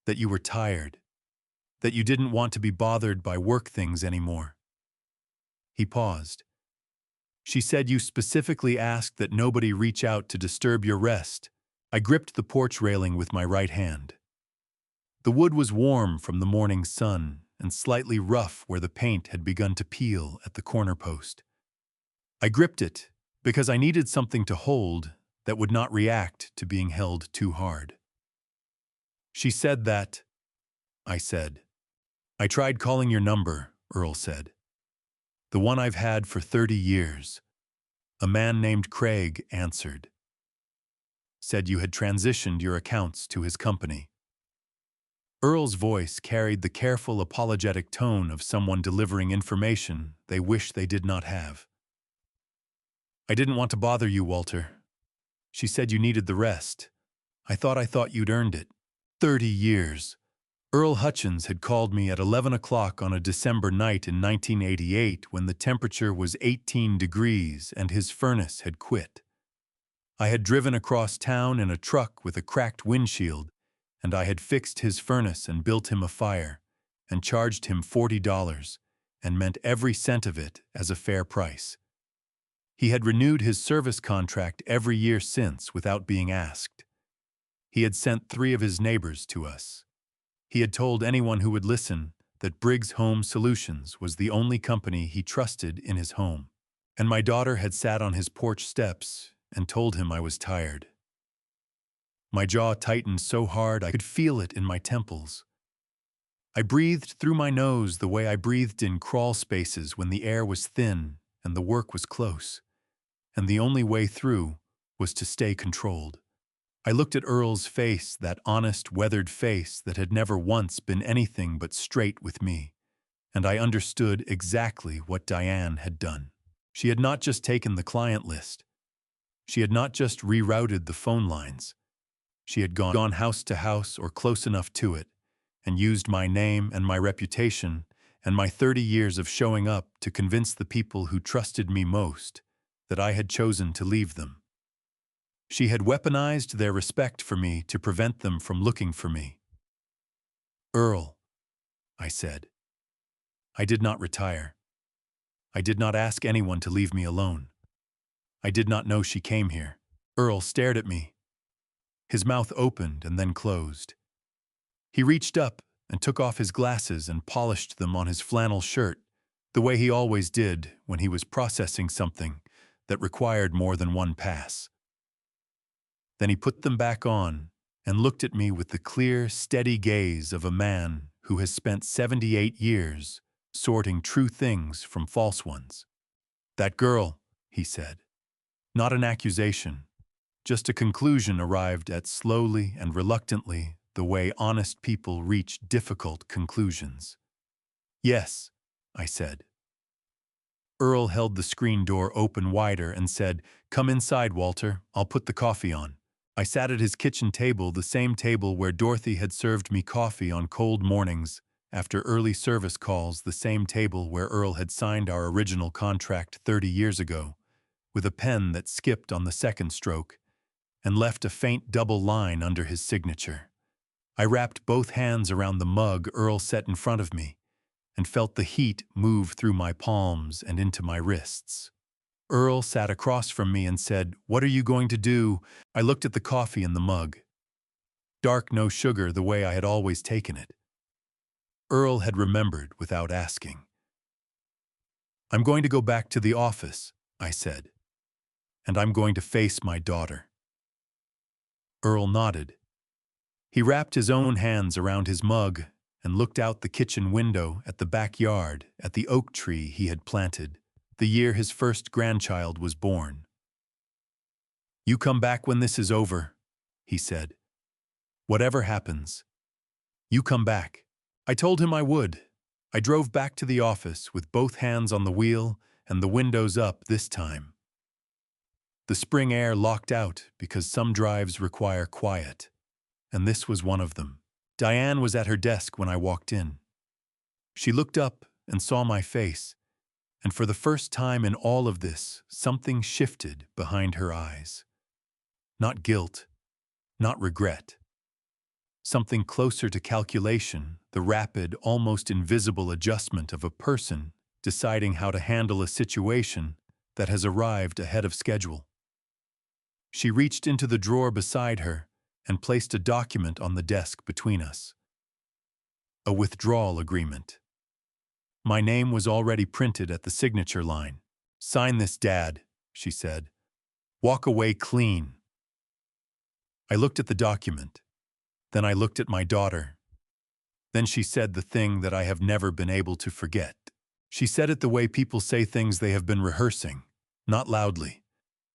that you were tired, that you didn't want to be bothered by work things anymore." He paused. "She said you specifically asked that nobody reach out to disturb your rest." I gripped the porch railing with my right hand. The wood was warm from the morning sun and slightly rough where the paint had begun to peel at the corner post. I gripped it because I needed something to hold that would not react to being held too hard. "She said that," I said. "I tried calling your number," Earl said. "The one I've had for 30 years. A man named Craig answered. Said you had transitioned your accounts to his company." Earl's voice carried the careful, apologetic tone of someone delivering information they wish they did not have. "I didn't want to bother you, Walter. She said you needed the rest. I thought you'd earned it. 30 years. Earl Hutchins had called me at 11 o'clock on a December night in 1988 when the temperature was 18 degrees and his furnace had quit. I had driven across town in a truck with a cracked windshield, and I had fixed his furnace and built him a fire, and charged him $40, and meant every cent of it as a fair price. He had renewed his service contract every year since without being asked. He had sent 3 of his neighbors to us. He had told anyone who would listen that Briggs Home Solutions was the only company he trusted in his home. And my daughter had sat on his porch steps and told him I was tired. My jaw tightened so hard I could feel it in my temples. I breathed through my nose the way I breathed in crawl spaces when the air was thin and the work was close, and the only way through was to stay controlled. I looked at Earl's face, that honest, weathered face that had never once been anything but straight with me, and I understood exactly what Diane had done. She had not just taken the client list. She had not just rerouted the phone lines. She had gone house to house or close enough to it, and used my name and my reputation and my 30 years of showing up to convince the people who trusted me most that I had chosen to leave them. She had weaponized their respect for me to prevent them from looking for me. "Earl," I said. I did not retire. I did not ask anyone to leave me alone. I did not know she came here. Earl stared at me. His mouth opened and then closed. He reached up and took off his glasses and polished them on his flannel shirt, the way he always did when he was processing something that required more than one pass. Then he put them back on and looked at me with the clear, steady gaze of a man who has spent 78 years sorting true things from false ones. "That girl," he said. Not an accusation, just a conclusion arrived at slowly and reluctantly, the way honest people reach difficult conclusions. "Yes," I said. Earl held the screen door open wider and said, "Come inside, Walter. I'll put the coffee on." I sat at his kitchen table, the same table where Dorothy had served me coffee on cold mornings, after early service calls, the same table where Earl had signed our original contract 30 years ago, with a pen that skipped on the second stroke and left a faint double line under his signature. I wrapped both hands around the mug Earl set in front of me and felt the heat move through my palms and into my wrists. Earl sat across from me and said, "What are you going to do?" I looked at the coffee in the mug. Dark, no sugar, the way I had always taken it. Earl had remembered without asking. "I'm going to go back to the office," I said, "and I'm going to face my daughter." Earl nodded. He wrapped his own hands around his mug and looked out the kitchen window at the backyard, at the oak tree he had planted the year his first grandchild was born. "You come back when this is over," he said. "Whatever happens, you come back." I told him I would. I drove back to the office with both hands on the wheel and the windows up this time. The spring air locked out because some drives require quiet, and this was one of them. Diane was at her desk when I walked in. She looked up and saw my face, and for the first time in all of this, something shifted behind her eyes. Not guilt, not regret. Something closer to calculation, the rapid, almost invisible adjustment of a person deciding how to handle a situation that has arrived ahead of schedule. She reached into the drawer beside her and placed a document on the desk between us. A withdrawal agreement. My name was already printed at the signature line. "Sign this, Dad," she said. "Walk away clean." I looked at the document. Then I looked at my daughter. Then she said the thing that I have never been able to forget. She said it the way people say things they have been rehearsing, not loudly,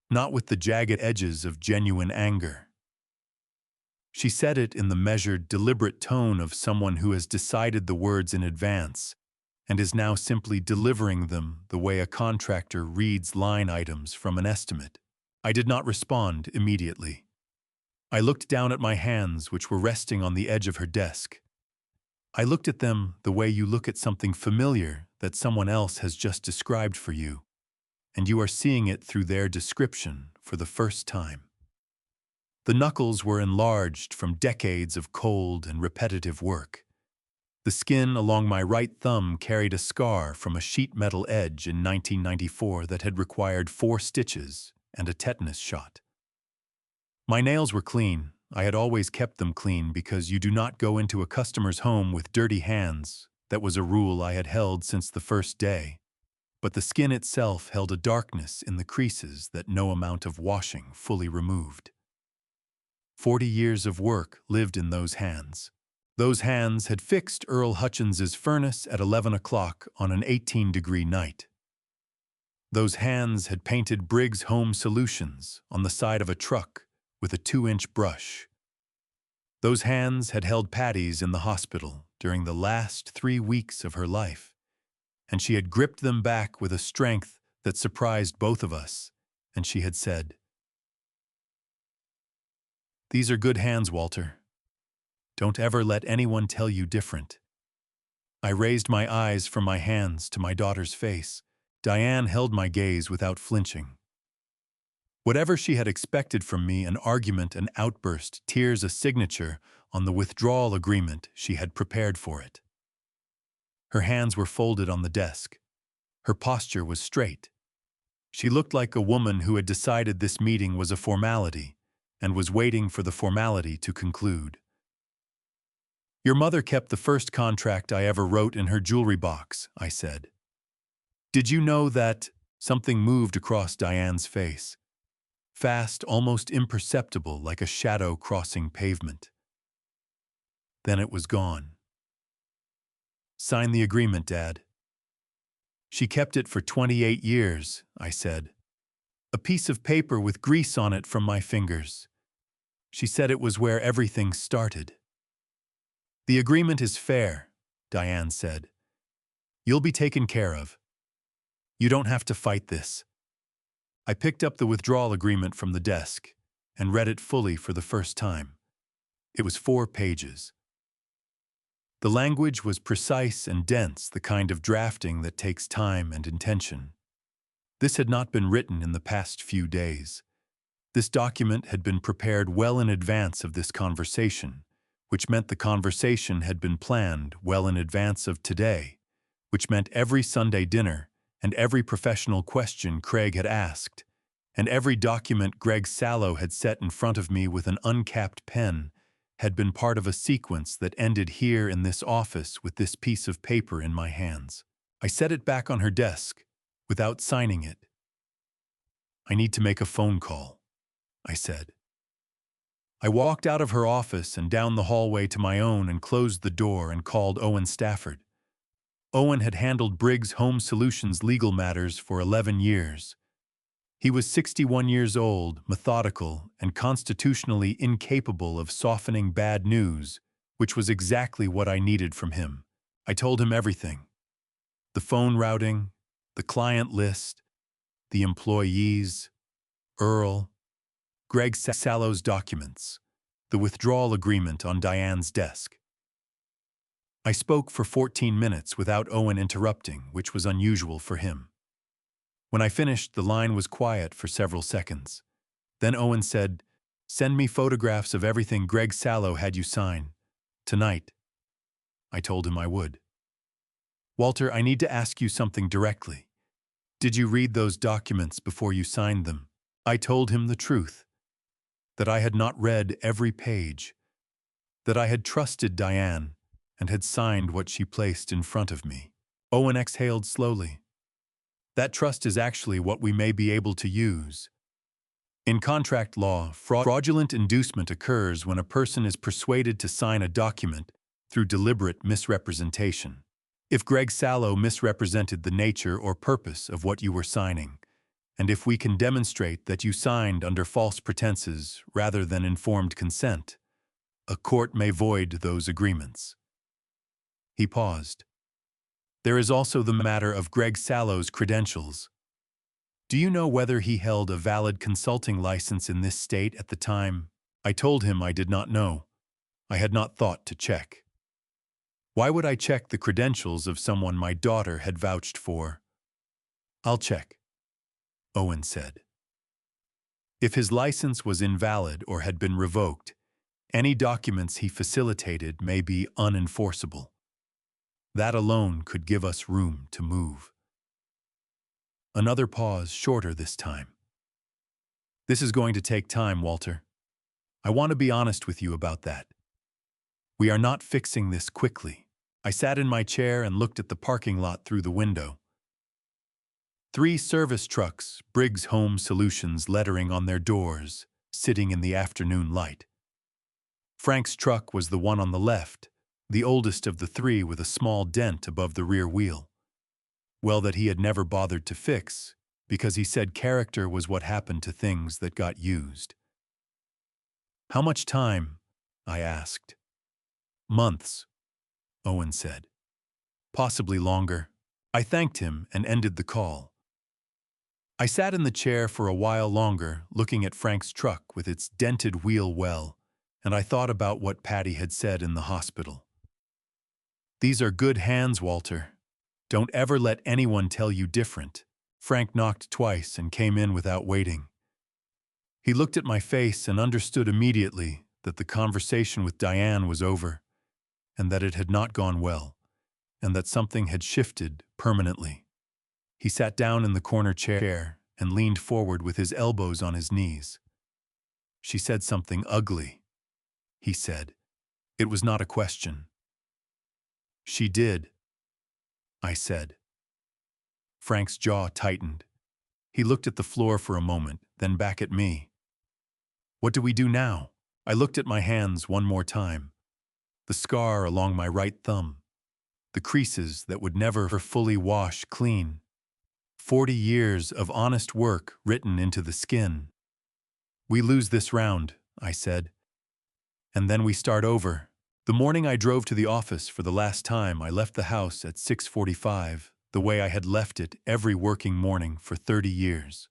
not with the jagged edges of genuine anger. She said it in the measured, deliberate tone of someone who has decided the words in advance and is now simply delivering them the way a contractor reads line items from an estimate. I did not respond immediately. I looked down at my hands, which were resting on the edge of her desk. I looked at them the way you look at something familiar that someone else has just described for you, and you are seeing it through their description for the first time. The knuckles were enlarged from decades of cold and repetitive work. The skin along my right thumb carried a scar from a sheet metal edge in 1994 that had required 4 stitches and a tetanus shot. My nails were clean, I had always kept them clean because you do not go into a customer's home with dirty hands. That was a rule I had held since the first day. But the skin itself held a darkness in the creases that no amount of washing fully removed. 40 years of work lived in those hands. Those hands had fixed Earl Hutchins's furnace at 11 o'clock on an 18-degree night. Those hands had painted Briggs Home Solutions on the side of a truck with a 2-inch brush. Those hands had held Patty's in the hospital during the last 3 weeks of her life, and she had gripped them back with a strength that surprised both of us, and she had said, "These are good hands, Walter. Don't ever let anyone tell you different." I raised my eyes from my hands to my daughter's face. Diane held my gaze without flinching. Whatever she had expected from me, an argument, an outburst, tears, a signature on the withdrawal agreement, she had prepared for it. Her hands were folded on the desk. Her posture was straight. She looked like a woman who had decided this meeting was a formality and was waiting for the formality to conclude. "Your mother kept the first contract I ever wrote in her jewelry box," I said. "Did you know that—" Something moved across Diane's face. Fast, almost imperceptible, like a shadow crossing pavement. Then it was gone. "Sign the agreement, Dad." "She kept it for 28 years, I said. "A piece of paper with grease on it from my fingers. She said it was where everything started." "The agreement is fair," Diane said. "You'll be taken care of. You don't have to fight this." I picked up the withdrawal agreement from the desk and read it fully for the first time. It was 4 pages. The language was precise and dense, the kind of drafting that takes time and intention. This had not been written in the past few days. This document had been prepared well in advance of this conversation, which meant the conversation had been planned well in advance of today, which meant every Sunday dinner and every professional question Craig had asked, and every document Greg Sallow had set in front of me with an uncapped pen had been part of a sequence that ended here in this office with this piece of paper in my hands. I set it back on her desk without signing it. "I need to make a phone call," I said. I walked out of her office and down the hallway to my own and closed the door and called Owen Stafford. Owen had handled Briggs Home Solutions legal matters for 11 years. He was 61 years old, methodical, and constitutionally incapable of softening bad news, which was exactly what I needed from him. I told him everything. The phone routing, the client list, the employees, Earl, Greg Sallow's documents, the withdrawal agreement on Diane's desk. I spoke for 14 minutes without Owen interrupting, which was unusual for him. When I finished, the line was quiet for several seconds. Then Owen said, "Send me photographs of everything Greg Sallow had you sign. Tonight." I told him I would. "Walter, I need to ask you something directly. Did you read those documents before you signed them?" I told him the truth. That I had not read every page. That I had trusted Diane and had signed what she placed in front of me. Owen exhaled slowly. "That trust is actually what we may be able to use. In contract law, fraudulent inducement occurs when a person is persuaded to sign a document through deliberate misrepresentation. If Greg Sallow misrepresented the nature or purpose of what you were signing, and if we can demonstrate that you signed under false pretenses rather than informed consent, a court may void those agreements." He paused. "There is also the matter of Greg Sallow's credentials. Do you know whether he held a valid consulting license in this state at the time?" I told him I did not know. I had not thought to check. Why would I check the credentials of someone my daughter had vouched for? "I'll check," Owen said. If his license was invalid or had been revoked, any documents he facilitated may be unenforceable. That alone could give us room to move. Another pause, shorter this time. "This is going to take time, Walter. I want to be honest with you about that. We are not fixing this quickly. I sat in my chair and looked at the parking lot through the window. 3 service trucks, Briggs Home Solutions lettering on their doors, sitting in the afternoon light. Frank's truck was the one on the left, the oldest of the 3 with a small dent above the rear wheel. Well, that he had never bothered to fix, because he said character was what happened to things that got used. How much time? I asked. Months, Owen said. Possibly longer. I thanked him and ended the call. I sat in the chair for a while longer, looking at Frank's truck with its dented wheel well, and I thought about what Patty had said in the hospital. These are good hands, Walter. Don't ever let anyone tell you different. Frank knocked twice and came in without waiting. He looked at my face and understood immediately that the conversation with Diane was over, and that it had not gone well, and that something had shifted permanently. He sat down in the corner chair and leaned forward with his elbows on his knees. She said something ugly, he said. It was not a question. She did, I said. Frank's jaw tightened. He looked at the floor for a moment, then back at me. What do we do now? I looked at my hands one more time. The scar along my right thumb. The creases that would never fully wash clean. 40 years of honest work written into the skin. We lose this round, I said. And then we start over. The morning I drove to the office for the last time, I left the house at 6:45, the way I had left it every working morning for 30 years.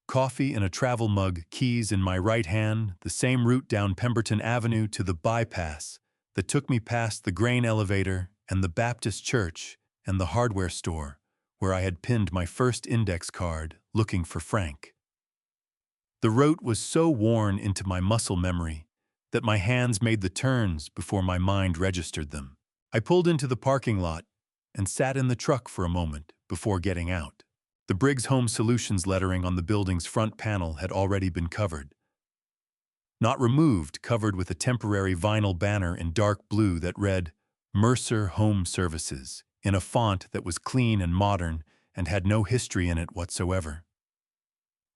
Coffee in a travel mug, keys in my right hand, the same route down Pemberton Avenue to the bypass that took me past the grain elevator and the Baptist church and the hardware store, where I had pinned my first index card looking for Frank. The route was so worn into my muscle memory that my hands made the turns before my mind registered them. I pulled into the parking lot and sat in the truck for a moment before getting out. The Briggs Home Solutions lettering on the building's front panel had already been covered. Not removed, covered with a temporary vinyl banner in dark blue that read, Mercer Home Services, in a font that was clean and modern and had no history in it whatsoever.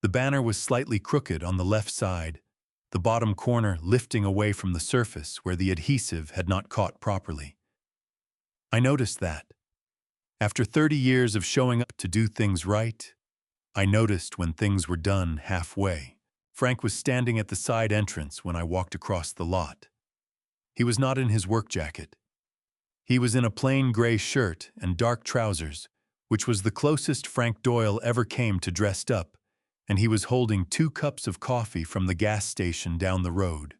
The banner was slightly crooked on the left side, the bottom corner lifting away from the surface where the adhesive had not caught properly. I noticed that. After 30 years of showing up to do things right, I noticed when things were done halfway. Frank was standing at the side entrance when I walked across the lot. He was not in his work jacket. He was in a plain gray shirt and dark trousers, which was the closest Frank Doyle ever came to dressed up, and he was holding 2 cups of coffee from the gas station down the road.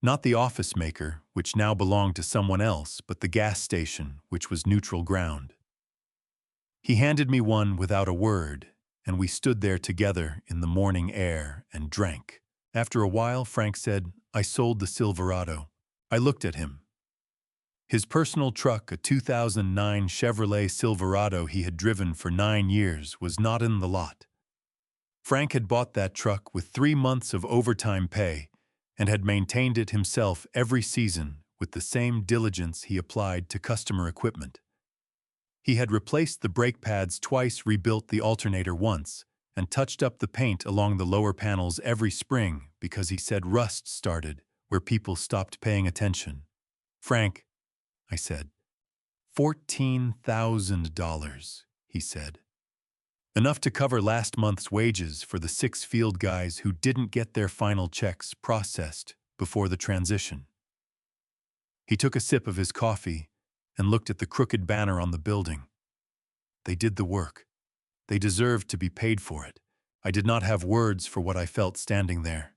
Not the office maker, which now belonged to someone else, but the gas station, which was neutral ground. He handed me one without a word, and we stood there together in the morning air and drank. After a while, Frank said, I sold the Silverado. I looked at him. His personal truck, a 2009 Chevrolet Silverado he had driven for 9 years, was not in the lot. Frank had bought that truck with 3 months of overtime pay and had maintained it himself every season with the same diligence he applied to customer equipment. He had replaced the brake pads twice, rebuilt the alternator once, and touched up the paint along the lower panels every spring because he said rust started where people stopped paying attention. Frank, I said. $14,000, he said. Enough to cover last month's wages for the 6 field guys who didn't get their final checks processed before the transition. He took a sip of his coffee and looked at the crooked banner on the building. They did the work. They deserved to be paid for it. I did not have words for what I felt standing there.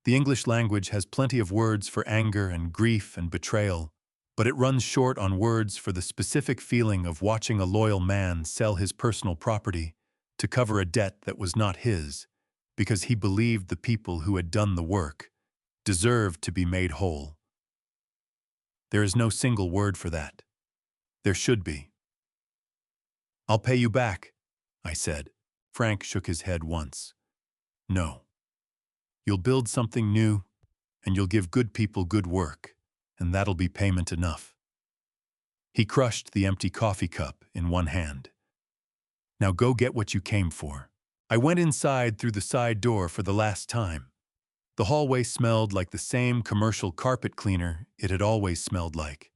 The English language has plenty of words for anger and grief and betrayal, but it runs short on words for the specific feeling of watching a loyal man sell his personal property to cover a debt that was not his, because he believed the people who had done the work deserved to be made whole. There is no single word for that. There should be. I'll pay you back, I said. Frank shook his head once. No. You'll build something new, and you'll give good people good work, and that'll be payment enough." He crushed the empty coffee cup in one hand. "Now go get what you came for." I went inside through the side door for the last time. The hallway smelled like the same commercial carpet cleaner it had always smelled like,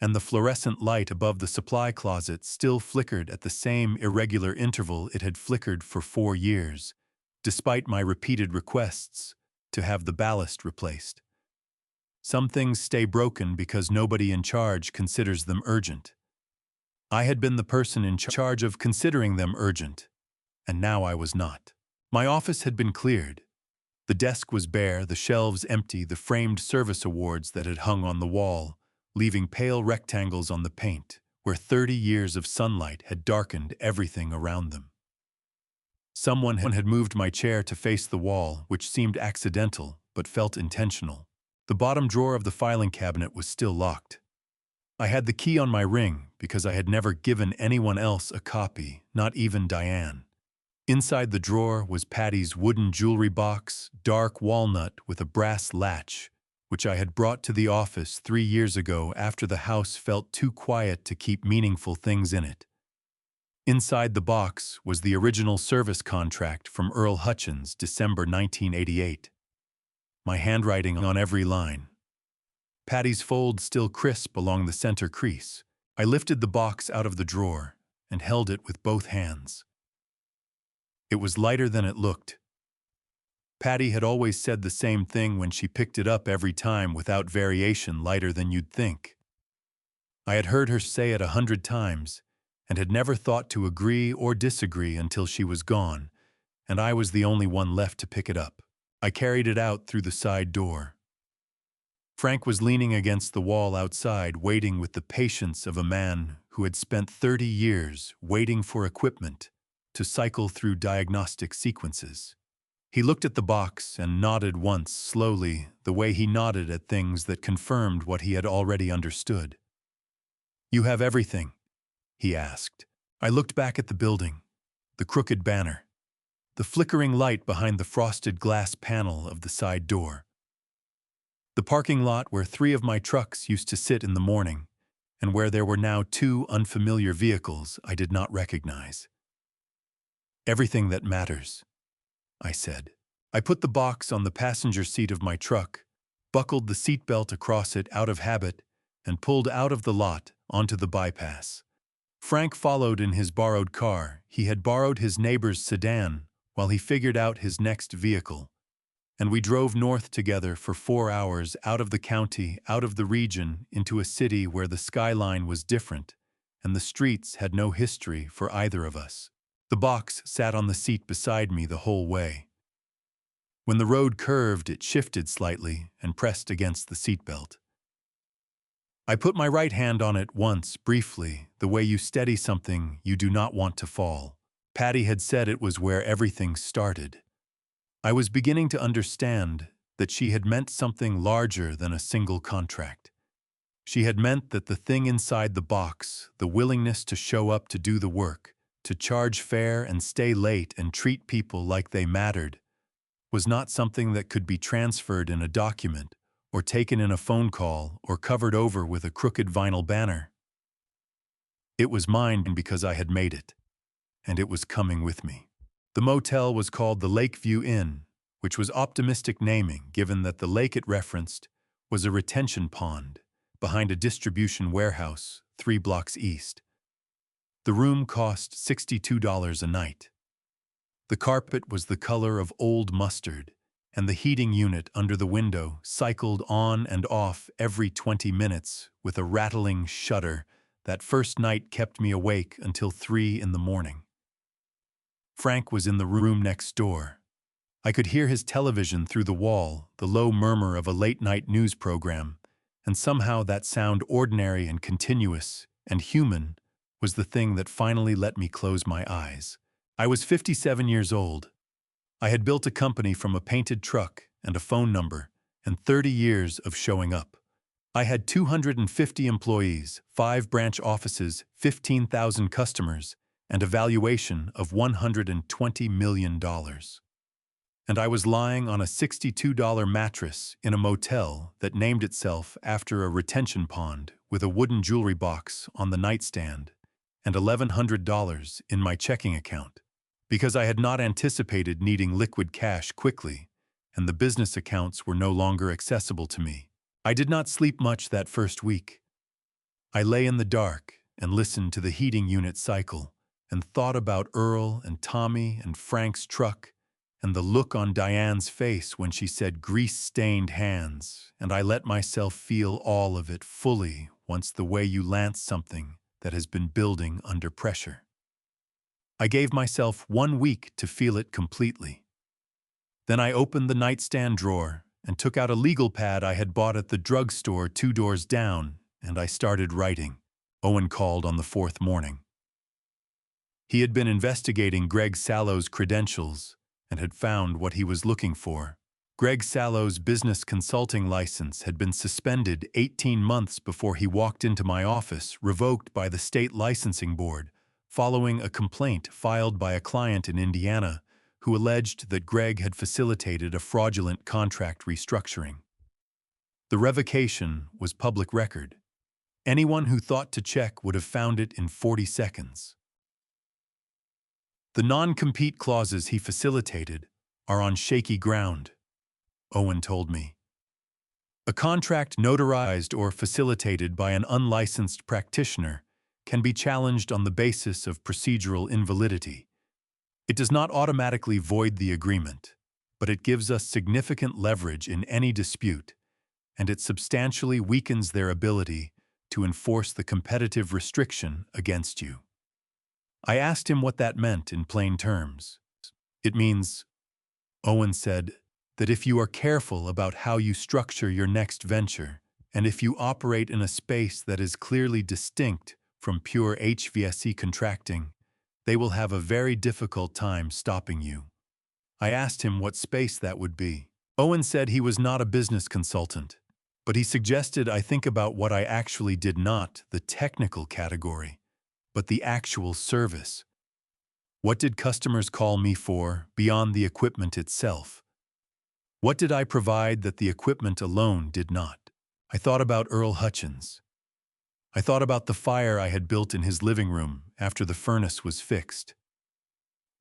and the fluorescent light above the supply closet still flickered at the same irregular interval it had flickered for 4 years, despite my repeated requests to have the ballast replaced. Some things stay broken because nobody in charge considers them urgent. I had been the person in charge of considering them urgent, and now I was not. My office had been cleared. The desk was bare, the shelves empty, the framed service awards that had hung on the wall, leaving pale rectangles on the paint, where 30 years of sunlight had darkened everything around them. Someone had moved my chair to face the wall, which seemed accidental, but felt intentional. The bottom drawer of the filing cabinet was still locked. I had the key on my ring because I had never given anyone else a copy, not even Diane. Inside the drawer was Patty's wooden jewelry box, dark walnut with a brass latch, which I had brought to the office 3 years ago after the house felt too quiet to keep meaningful things in it. Inside the box was the original service contract from Earl Hutchins, December 1988. My handwriting on every line. Patty's fold still crisp along the center crease. I lifted the box out of the drawer and held it with both hands. It was lighter than it looked. Patty had always said the same thing when she picked it up every time without variation, lighter than you'd think. I had heard her say it 100 times and had never thought to agree or disagree until she was gone, and I was the only one left to pick it up. I carried it out through the side door. Frank was leaning against the wall outside, waiting with the patience of a man who had spent 30 years waiting for equipment to cycle through diagnostic sequences. He looked at the box and nodded once, slowly, the way he nodded at things that confirmed what he had already understood. "You have everything?" he asked. I looked back at the building, the crooked banner, the flickering light behind the frosted glass panel of the side door, the parking lot where 3 of my trucks used to sit in the morning, and where there were now 2 unfamiliar vehicles I did not recognize. "Everything that matters," I said. I put the box on the passenger seat of my truck, buckled the seatbelt across it out of habit, and pulled out of the lot onto the bypass. Frank followed in his borrowed car. He had borrowed his neighbor's sedan while he figured out his next vehicle, and we drove north together for 4 hours, out of the county, out of the region, into a city where the skyline was different, and the streets had no history for either of us. The box sat on the seat beside me the whole way. When the road curved, it shifted slightly and pressed against the seatbelt. I put my right hand on it once, briefly, the way you steady something you do not want to fall. Patty had said it was where everything started. I was beginning to understand that she had meant something larger than a single contract. She had meant that the thing inside the box, the willingness to show up to do the work, to charge fair and stay late and treat people like they mattered, was not something that could be transferred in a document or taken in a phone call or covered over with a crooked vinyl banner. It was mine because I had made it, and it was coming with me. The motel was called the Lakeview Inn, which was optimistic naming given that the lake it referenced was a retention pond behind a distribution warehouse 3 blocks east. The room cost $62 a night. The carpet was the color of old mustard, and the heating unit under the window cycled on and off every 20 minutes with a rattling shudder that first night kept me awake until 3 in the morning. Frank was in the room next door. I could hear his television through the wall, the low murmur of a late-night news program, and somehow that sound, ordinary and continuous and human, was the thing that finally let me close my eyes. I was 57 years old. I had built a company from a painted truck and a phone number, and 30 years of showing up. I had 250 employees, 5 branch offices, 15,000 customers, and a valuation of $120 million. and I was lying on a $62 mattress in a motel that named itself after a retention pond with a wooden jewelry box on the nightstand and $1,100 in my checking account, because I had not anticipated needing liquid cash quickly, and the business accounts were no longer accessible to me. I did not sleep much that first week. I lay in the dark and listened to the heating unit cycle and thought about Earl and Tommy and Frank's truck and the look on Diane's face when she said grease-stained hands, and I let myself feel all of it fully once the way you lance something that has been building under pressure. I gave myself 1 week to feel it completely. Then I opened the nightstand drawer and took out a legal pad I had bought at the drugstore 2 doors down, and I started writing. Owen called on the 4th morning. He had been investigating Greg Sallow's credentials and had found what he was looking for. Greg Sallow's business consulting license had been suspended 18 months before he walked into my office, revoked by the state licensing board, following a complaint filed by a client in Indiana who alleged that Greg had facilitated a fraudulent contract restructuring. The revocation was public record. Anyone who thought to check would have found it in 40 seconds. The non-compete clauses he facilitated are on shaky ground, Owen told me. A contract notarized or facilitated by an unlicensed practitioner can be challenged on the basis of procedural invalidity. It does not automatically void the agreement, but it gives us significant leverage in any dispute, and it substantially weakens their ability to enforce the competitive restriction against you. I asked him what that meant in plain terms. It means, Owen said, that if you are careful about how you structure your next venture, and if you operate in a space that is clearly distinct from pure HVAC contracting, they will have a very difficult time stopping you. I asked him what space that would be. Owen said he was not a business consultant, but he suggested I think about what I actually did, not the technical category, but the actual service. What did customers call me for beyond the equipment itself? What did I provide that the equipment alone did not? I thought about Earl Hutchins. I thought about the fire I had built in his living room after the furnace was fixed.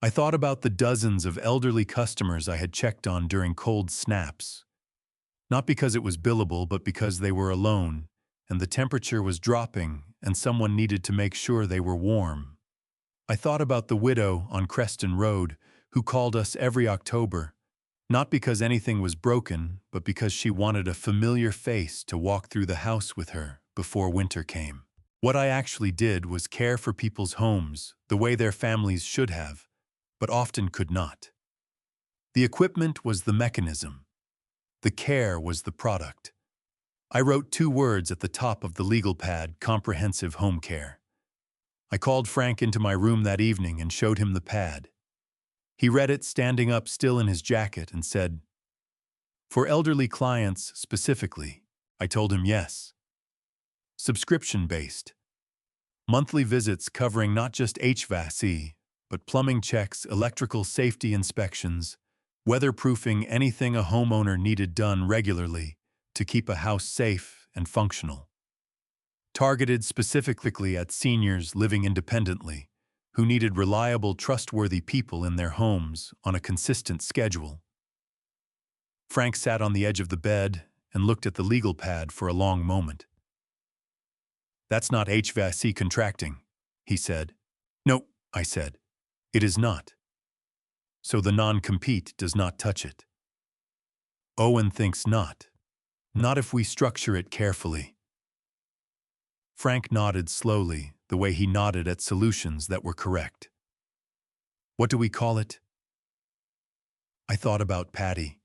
I thought about the dozens of elderly customers I had checked on during cold snaps. Not because it was billable, but because they were alone, and the temperature was dropping, and someone needed to make sure they were warm. I thought about the widow on Creston Road who called us every October, not because anything was broken, but because she wanted a familiar face to walk through the house with her before winter came. What I actually did was care for people's homes the way their families should have, but often could not. The equipment was the mechanism. The care was the product. I wrote 2 words at the top of the legal pad: comprehensive home care. I called Frank into my room that evening and showed him the pad. He read it standing up still in his jacket and said, "For elderly clients specifically." I told him yes. Subscription-based. Monthly visits covering not just HVAC, but plumbing checks, electrical safety inspections, weatherproofing, anything a homeowner needed done regularly to keep a house safe and functional. Targeted specifically at seniors living independently, who needed reliable, trustworthy people in their homes on a consistent schedule. Frank sat on the edge of the bed and looked at the legal pad for a long moment. "That's not HVAC contracting," he said. "No," I said. "It is not. So the non-compete does not touch it." Owen thinks not. Not if we structure it carefully. Frank nodded slowly, the way he nodded at solutions that were correct. "What do we call it?" I thought about Patty.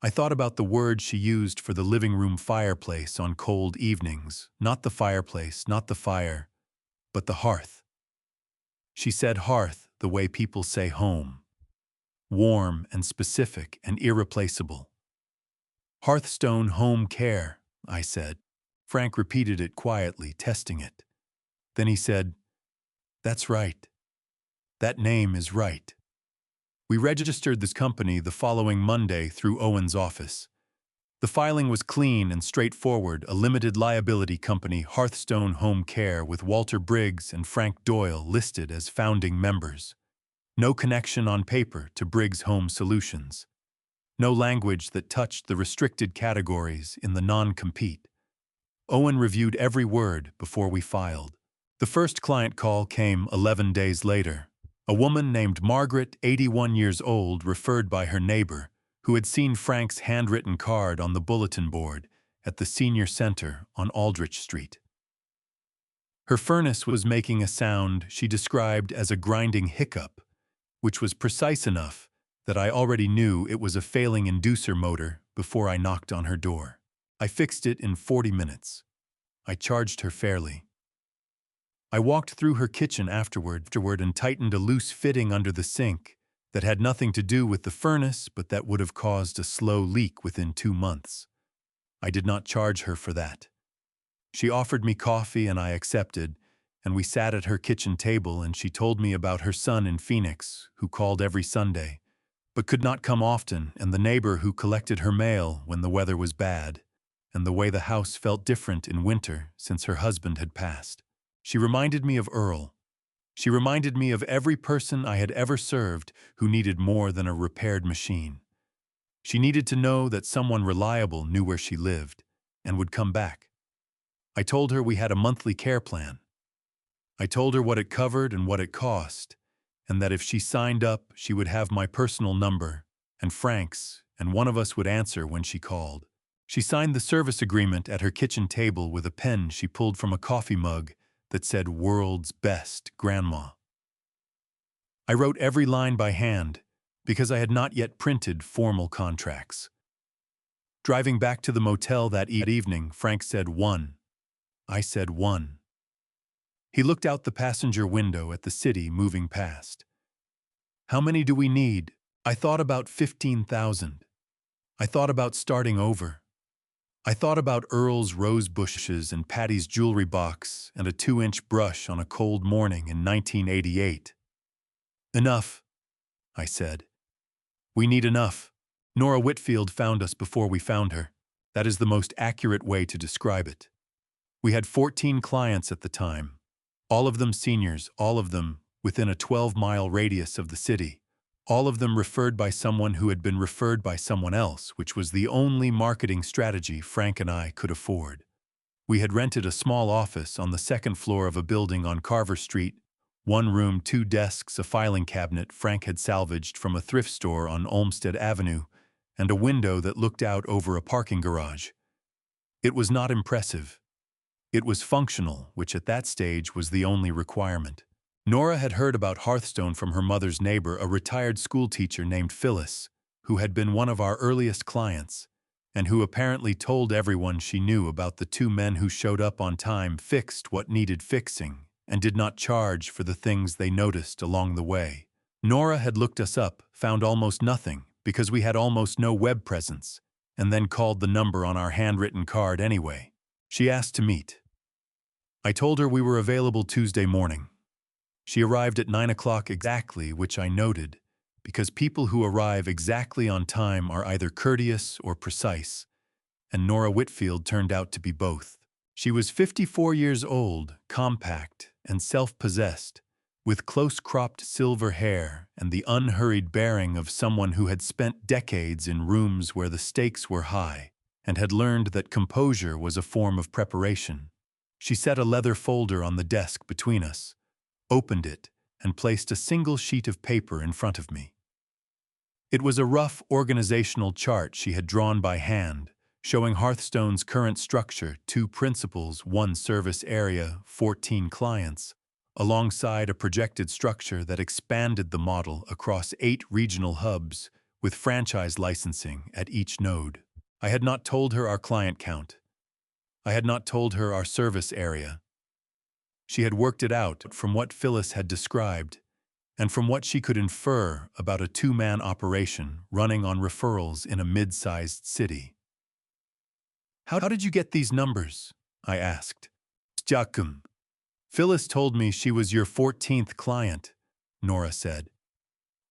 I thought about the word she used for the living room fireplace on cold evenings. Not the fireplace, not the fire, but the hearth. She said hearth the way people say home. Warm and specific and irreplaceable. Hearthstone Home Care, I said. Frank repeated it quietly, testing it. Then he said, "That's right. That name is right. We registered this company the following Monday through Owen's office. The filing was clean and straightforward, a limited liability company, Hearthstone Home Care, with Walter Briggs and Frank Doyle listed as founding members. No connection on paper to Briggs Home Solutions. No language that touched the restricted categories in the non-compete. Owen reviewed every word before we filed. The first client call came 11 days later. A woman named Margaret, 81 years old, referred by her neighbor, who had seen Frank's handwritten card on the bulletin board at the senior center on Aldrich Street. Her furnace was making a sound she described as a grinding hiccup, which was precise enough that I already knew it was a failing inducer motor before I knocked on her door. I fixed it in 40 minutes. I charged her fairly. I walked through her kitchen afterward and tightened a loose fitting under the sink that had nothing to do with the furnace, but that would have caused a slow leak within 2 months. I did not charge her for that. She offered me coffee and I accepted, and we sat at her kitchen table and she told me about her son in Phoenix, who called every Sunday, but could not come often, and the neighbor who collected her mail when the weather was bad, and the way the house felt different in winter since her husband had passed. She reminded me of Earl. She reminded me of every person I had ever served who needed more than a repaired machine. She needed to know that someone reliable knew where she lived and would come back. I told her we had a monthly care plan. I told her what it covered and what it cost, and that if she signed up, she would have my personal number and Frank's, and one of us would answer when she called. She signed the service agreement at her kitchen table with a pen she pulled from a coffee mug that said "World's Best, Grandma." I wrote every line by hand because I had not yet printed formal contracts. Driving back to the motel that evening, Frank said "1." I said "1." He looked out the passenger window at the city moving past. "How many do we need?" I thought about 15,000. I thought about starting over. I thought about Earl's rose bushes and Patty's jewelry box and a 2-inch brush on a cold morning in 1988. "Enough," I said. "We need enough. Nora Whitfield found us before we found her. That is the most accurate way to describe it. We had 14 clients at the time. All of them seniors, all of them within a 12-mile radius of the city. All of them referred by someone who had been referred by someone else, which was the only marketing strategy Frank and I could afford. We had rented a small office on the second floor of a building on Carver Street, 1 room, 2 desks, a filing cabinet Frank had salvaged from a thrift store on Olmsted Avenue, and a window that looked out over a parking garage. It was not impressive. It was functional, which at that stage was the only requirement. Nora had heard about Hearthstone from her mother's neighbor, a retired schoolteacher named Phyllis, who had been one of our earliest clients, and who apparently told everyone she knew about the 2 men who showed up on time, fixed what needed fixing, and did not charge for the things they noticed along the way. Nora had looked us up, found almost nothing, because we had almost no web presence, and then called the number on our handwritten card anyway. She asked to meet. I told her we were available Tuesday morning. She arrived at 9 o'clock exactly, which I noted, because people who arrive exactly on time are either courteous or precise, and Nora Whitfield turned out to be both. She was 54 years old, compact, and self-possessed, with close-cropped silver hair and the unhurried bearing of someone who had spent decades in rooms where the stakes were high and had learned that composure was a form of preparation. She set a leather folder on the desk between us, opened it, and placed a single sheet of paper in front of me. It was a rough organizational chart she had drawn by hand, showing Hearthstone's current structure, 2 principals, 1 service area, 14 clients, alongside a projected structure that expanded the model across 8 regional hubs with franchise licensing at each node. I had not told her our client count. I had not told her our service area. She had worked it out from what Phyllis had described and from what she could infer about a 2-man operation running on referrals in a mid-sized city. "How did you get these numbers?" I asked. "Jakum. Phyllis told me she was your 14th client," Nora said.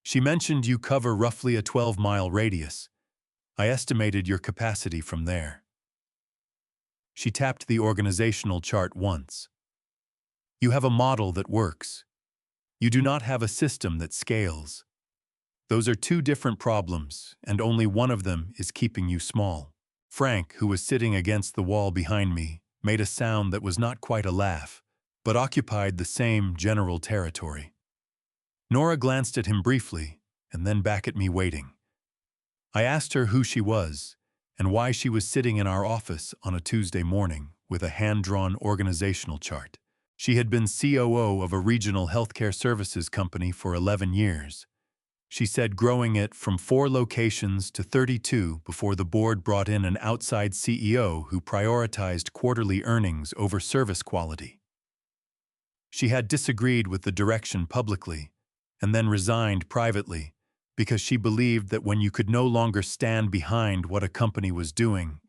She mentioned you cover roughly a 12-mile radius. I estimated your capacity from there. She tapped the organizational chart once. You have a model that works. You do not have a system that scales. Those are two different problems, and only one of them is keeping you small. Frank, who was sitting against the wall behind me, made a sound that was not quite a laugh, but occupied the same general territory. Nora glanced at him briefly, and then back at me waiting. I asked her who she was, and why she was sitting in our office on a Tuesday morning with a hand-drawn organizational chart. She had been COO of a regional healthcare services company for 11 years. She said growing it from 4 locations to 32 before the board brought in an outside CEO who prioritized quarterly earnings over service quality. She had disagreed with the direction publicly, and then resigned privately, because she believed that when you could no longer stand behind what a company was doing,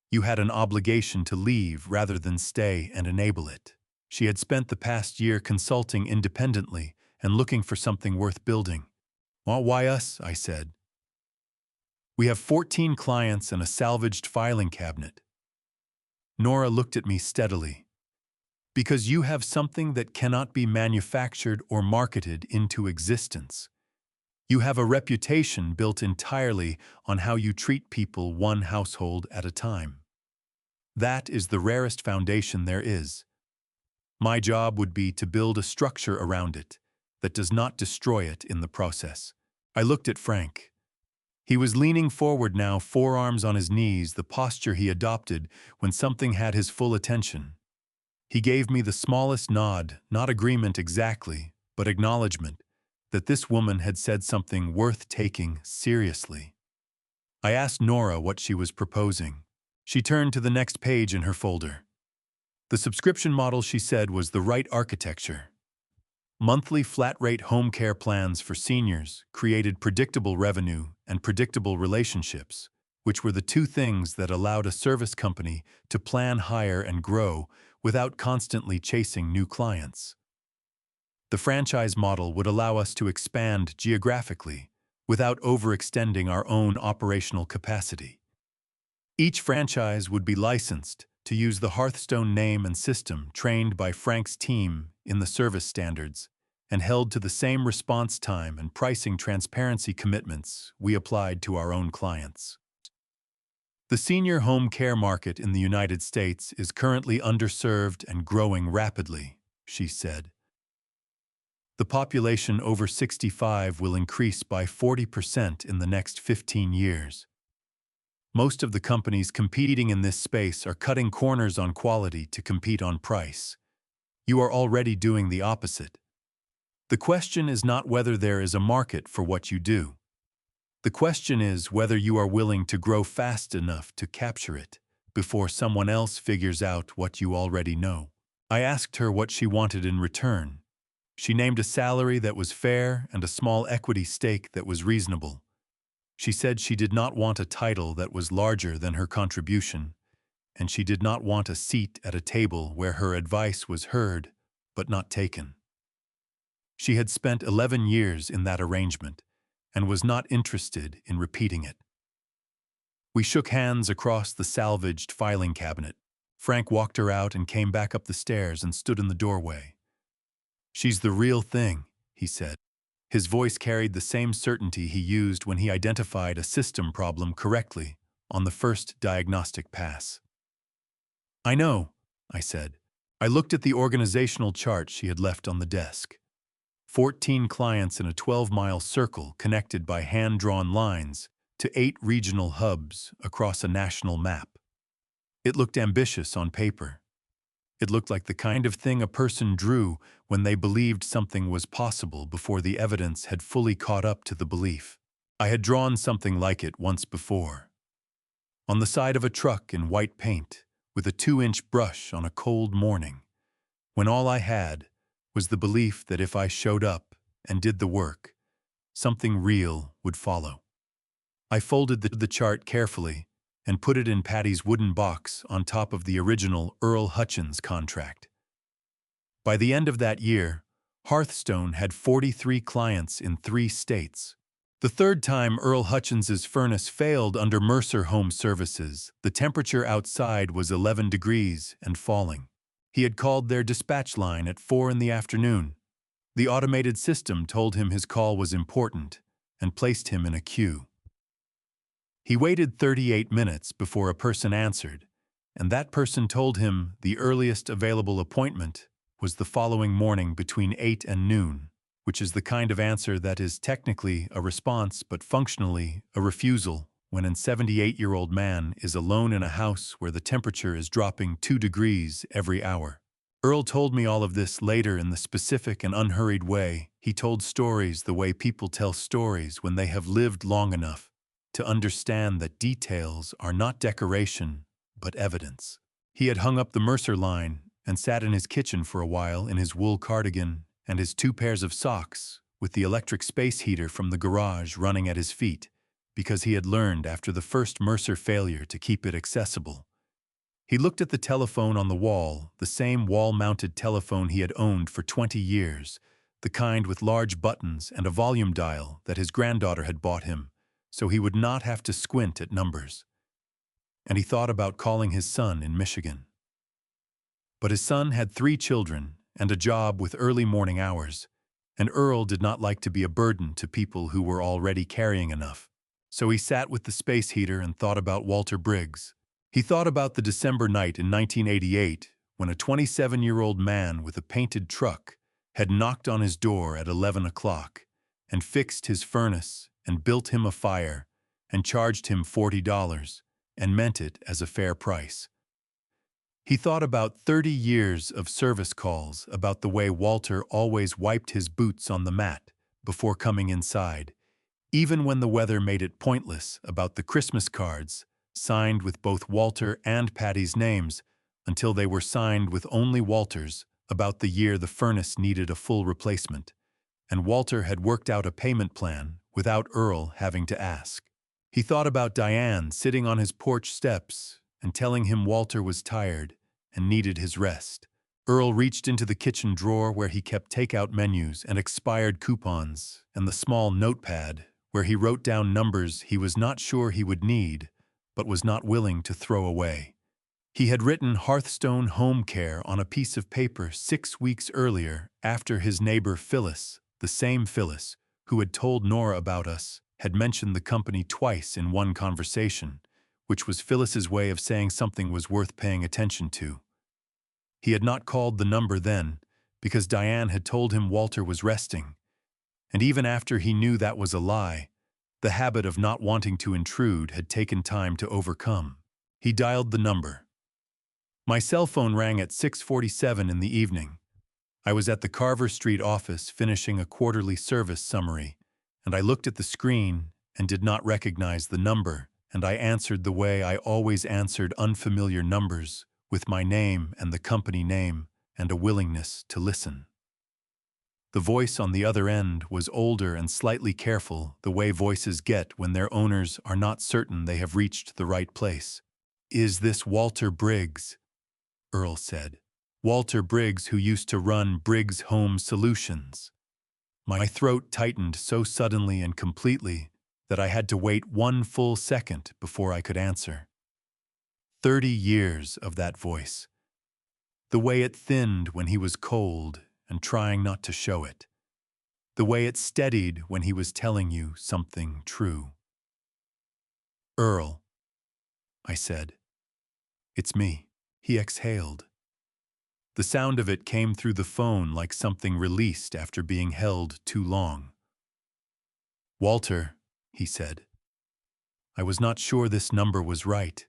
you had an obligation to leave rather than stay and enable it. She had spent the past year consulting independently and looking for something worth building. "Well, why us?" I said. "We have 14 clients and a salvaged filing cabinet." Nora looked at me steadily. "Because you have something that cannot be manufactured or marketed into existence. You have a reputation built entirely on how you treat people one household at a time. That is the rarest foundation there is. My job would be to build a structure around it that does not destroy it in the process." I looked at Frank. He was leaning forward now, forearms on his knees, the posture he adopted when something had his full attention. He gave me the smallest nod, not agreement exactly, but acknowledgement, that this woman had said something worth taking seriously. I asked Nora what she was proposing. She turned to the next page in her folder. The subscription model, she said, was the right architecture. Monthly flat-rate home care plans for seniors created predictable revenue and predictable relationships, which were the two things that allowed a service company to plan, hire, and grow without constantly chasing new clients. The franchise model would allow us to expand geographically without overextending our own operational capacity. Each franchise would be licensed to use the Hearthstone name and system trained by Frank's team in the service standards and held to the same response time and pricing transparency commitments we applied to our own clients. The senior home care market in the United States is currently underserved and growing rapidly, she said. The population over 65 will increase by 40% in the next 15 years. Most of the companies competing in this space are cutting corners on quality to compete on price. You are already doing the opposite. The question is not whether there is a market for what you do. The question is whether you are willing to grow fast enough to capture it before someone else figures out what you already know. I asked her what she wanted in return. She named a salary that was fair and a small equity stake that was reasonable. She said she did not want a title that was larger than her contribution, and she did not want a seat at a table where her advice was heard but not taken. She had spent 11 years in that arrangement and was not interested in repeating it. We shook hands across the salvaged filing cabinet. Frank walked her out and came back up the stairs and stood in the doorway. "She's the real thing," he said. His voice carried the same certainty he used when he identified a system problem correctly on the first diagnostic pass. "I know," I said. I looked at the organizational chart she had left on the desk. 14 clients in a 12-mile circle connected by hand-drawn lines to 8 regional hubs across a national map. It looked ambitious on paper. It looked like the kind of thing a person drew when they believed something was possible before the evidence had fully caught up to the belief. I had drawn something like it once before. On the side of a truck in white paint, with a 2-inch brush on a cold morning, when all I had was the belief that if I showed up and did the work, something real would follow. I folded the chart carefully and put it in Patty's wooden box on top of the original Earl Hutchins contract. By the end of that year, Hearthstone had 43 clients in 3 states. The third time Earl Hutchins's furnace failed under Mercer Home Services, the temperature outside was 11 degrees and falling. He had called their dispatch line at 4 in the afternoon. The automated system told him his call was important and placed him in a queue. He waited 38 minutes before a person answered, and that person told him the earliest available appointment was the following morning between 8 and noon, which is the kind of answer that is technically a response but functionally a refusal when a 78-year-old man is alone in a house where the temperature is dropping 2 degrees every hour. Earl told me all of this later in the specific and unhurried way. He told stories the way people tell stories when they have lived long enough to understand that details are not decoration, but evidence. He had hung up the Mercer line and sat in his kitchen for a while in his wool cardigan and his 2 pairs of socks, with the electric space heater from the garage running at his feet, because he had learned after the first Mercer failure to keep it accessible. He looked at the telephone on the wall, the same wall-mounted telephone he had owned for 20 years, the kind with large buttons and a volume dial that his granddaughter had bought him, so he would not have to squint at numbers. And he thought about calling his son in Michigan. But his son had 3 children and a job with early morning hours, and Earl did not like to be a burden to people who were already carrying enough. So he sat with the space heater and thought about Walter Briggs. He thought about the December night in 1988 when a 27-year-old man with a painted truck had knocked on his door at 11 o'clock and fixed his furnace and built him a fire and charged him $40 and meant it as a fair price. He thought about 30 years of service calls about the way Walter always wiped his boots on the mat before coming inside, even when the weather made it pointless, about the Christmas cards signed with both Walter and Patty's names until they were signed with only Walter's about the year the furnace needed a full replacement, and Walter had worked out a payment plan without Earl having to ask. He thought about Diane sitting on his porch steps and telling him Walter was tired and needed his rest. Earl reached into the kitchen drawer where he kept takeout menus and expired coupons and the small notepad where he wrote down numbers he was not sure he would need but was not willing to throw away. He had written Hearthstone Home Care on a piece of paper 6 weeks earlier after his neighbor Phyllis, the same Phyllis who had told Nora about us, had mentioned the company twice in one conversation, which was Phyllis's way of saying something was worth paying attention to. He had not called the number then because Diane had told him Walter was resting, and even after he knew that was a lie, the habit of not wanting to intrude had taken time to overcome. He dialed the number. My cell phone rang at 6:47 in the evening. I was at the Carver Street office finishing a quarterly service summary, and I looked at the screen and did not recognize the number, and I answered the way I always answered unfamiliar numbers, with my name and the company name and a willingness to listen. The voice on the other end was older and slightly careful, the way voices get when their owners are not certain they have reached the right place. "Is this Walter Briggs?" Earl said. "Walter Briggs, who used to run Briggs Home Solutions." My throat tightened so suddenly and completely that I had to wait 1 full second before I could answer. 30 years of that voice. The way it thinned when he was cold and trying not to show it. The way it steadied when he was telling you something true. "Earl," I said. "It's me." He exhaled. The sound of it came through the phone like something released after being held too long. "Walter," he said. "I was not sure this number was right.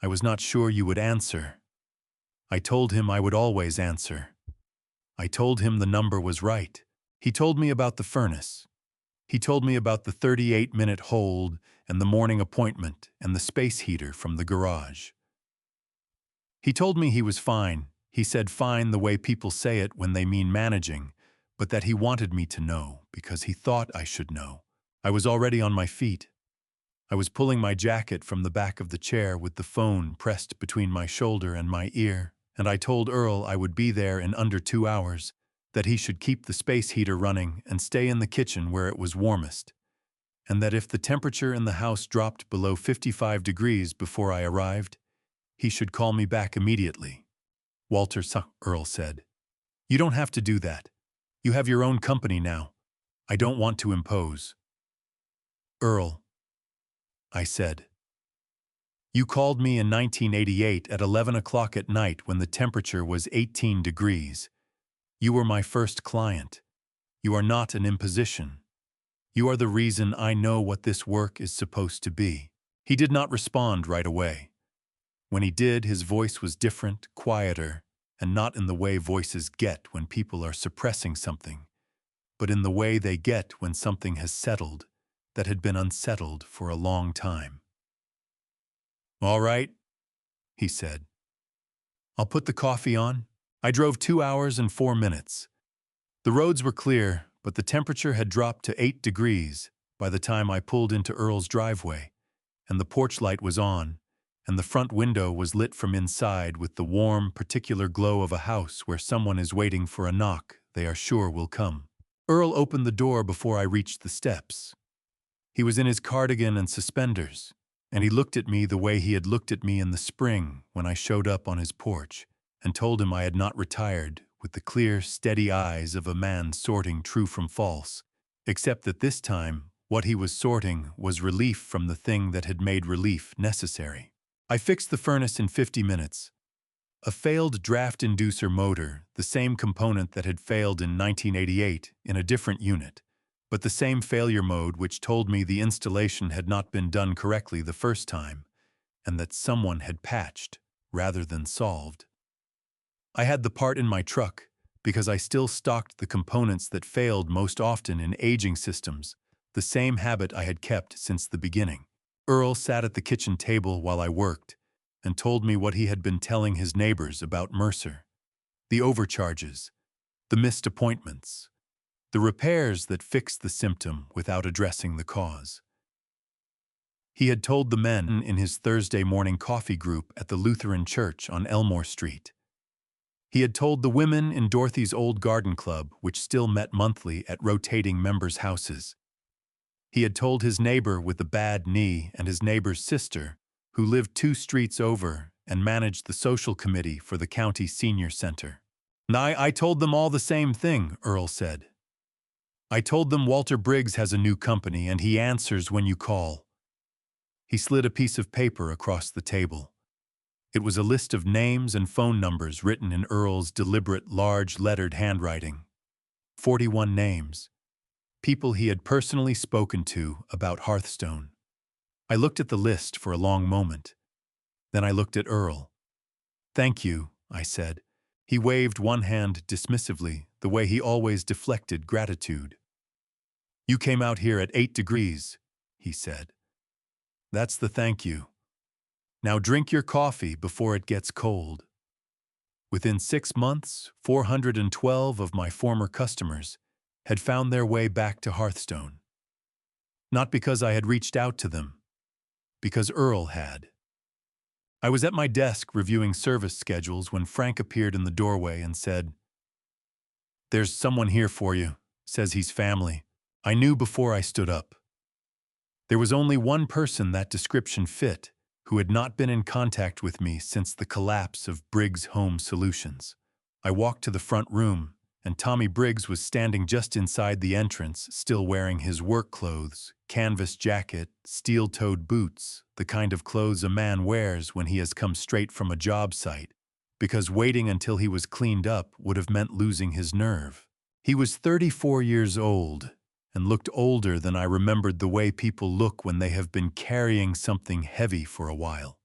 I was not sure you would answer. I told him I would always answer. I told him the number was right. He told me about the furnace. He told me about the 38-minute hold and the morning appointment and the space heater from the garage. He told me he was fine. He said fine the way people say it when they mean managing, but that he wanted me to know because he thought I should know. I was already on my feet. I was pulling my jacket from the back of the chair with the phone pressed between my shoulder and my ear, and I told Earl I would be there in under 2 hours, that he should keep the space heater running and stay in the kitchen where it was warmest, and that if the temperature in the house dropped below 55 degrees before I arrived, he should call me back immediately. Walter, Earl said. You don't have to do that. You have your own company now. I don't want to impose. Earl, I said. You called me in 1988 at 11 o'clock at night when the temperature was 18 degrees. You were my first client. You are not an imposition. You are the reason I know what this work is supposed to be. He did not respond right away. When he did, his voice was different, quieter, and not in the way voices get when people are suppressing something, but in the way they get when something has settled that had been unsettled for a long time. All right, he said. I'll put the coffee on. I drove 2 hours and 4 minutes. The roads were clear, but the temperature had dropped to 8 degrees by the time I pulled into Earl's driveway, and the porch light was on, and the front window was lit from inside with the warm, particular glow of a house where someone is waiting for a knock they are sure will come. Earl opened the door before I reached the steps. He was in his cardigan and suspenders, and he looked at me the way he had looked at me in the spring when I showed up on his porch and told him I had not retired, with the clear, steady eyes of a man sorting true from false, except that this time what he was sorting was relief from the thing that had made relief necessary. I fixed the furnace in 50 minutes. A failed draft inducer motor, the same component that had failed in 1988 in a different unit, but the same failure mode which told me the installation had not been done correctly the first time, and that someone had patched rather than solved. I had the part in my truck because I still stocked the components that failed most often in aging systems, the same habit I had kept since the beginning. Earl sat at the kitchen table while I worked and told me what he had been telling his neighbors about Mercer. The overcharges, the missed appointments, the repairs that fixed the symptom without addressing the cause. He had told the men in his Thursday morning coffee group at the Lutheran Church on Elmore Street. He had told the women in Dorothy's old garden club, which still met monthly at rotating members' houses. He had told his neighbor with the bad knee and his neighbor's sister, who lived 2 streets over and managed the social committee for the county senior center. I told them all the same thing, Earl said. I told them Walter Briggs has a new company and he answers when you call. He slid a piece of paper across the table. It was a list of names and phone numbers written in Earl's deliberate, large lettered handwriting. 41 names. People he had personally spoken to about Hearthstone. I looked at the list for a long moment. Then I looked at Earl. Thank you, I said. He waved one hand dismissively, the way he always deflected gratitude. You came out here at 8 degrees, he said. That's the thank you. Now drink your coffee before it gets cold. Within 6 months, 412 of my former customers had found their way back to Hearthstone. Not because I had reached out to them, because Earl had. I was at my desk reviewing service schedules when Frank appeared in the doorway and said, There's someone here for you, says he's family. I knew before I stood up. There was only one person that description fit, who had not been in contact with me since the collapse of Briggs Home Solutions. I walked to the front room, and Tommy Briggs was standing just inside the entrance, still wearing his work clothes, canvas jacket, steel-toed boots, the kind of clothes a man wears when he has come straight from a job site, because waiting until he was cleaned up would have meant losing his nerve. He was 34 years old, and looked older than I remembered the way people look when they have been carrying something heavy for a while.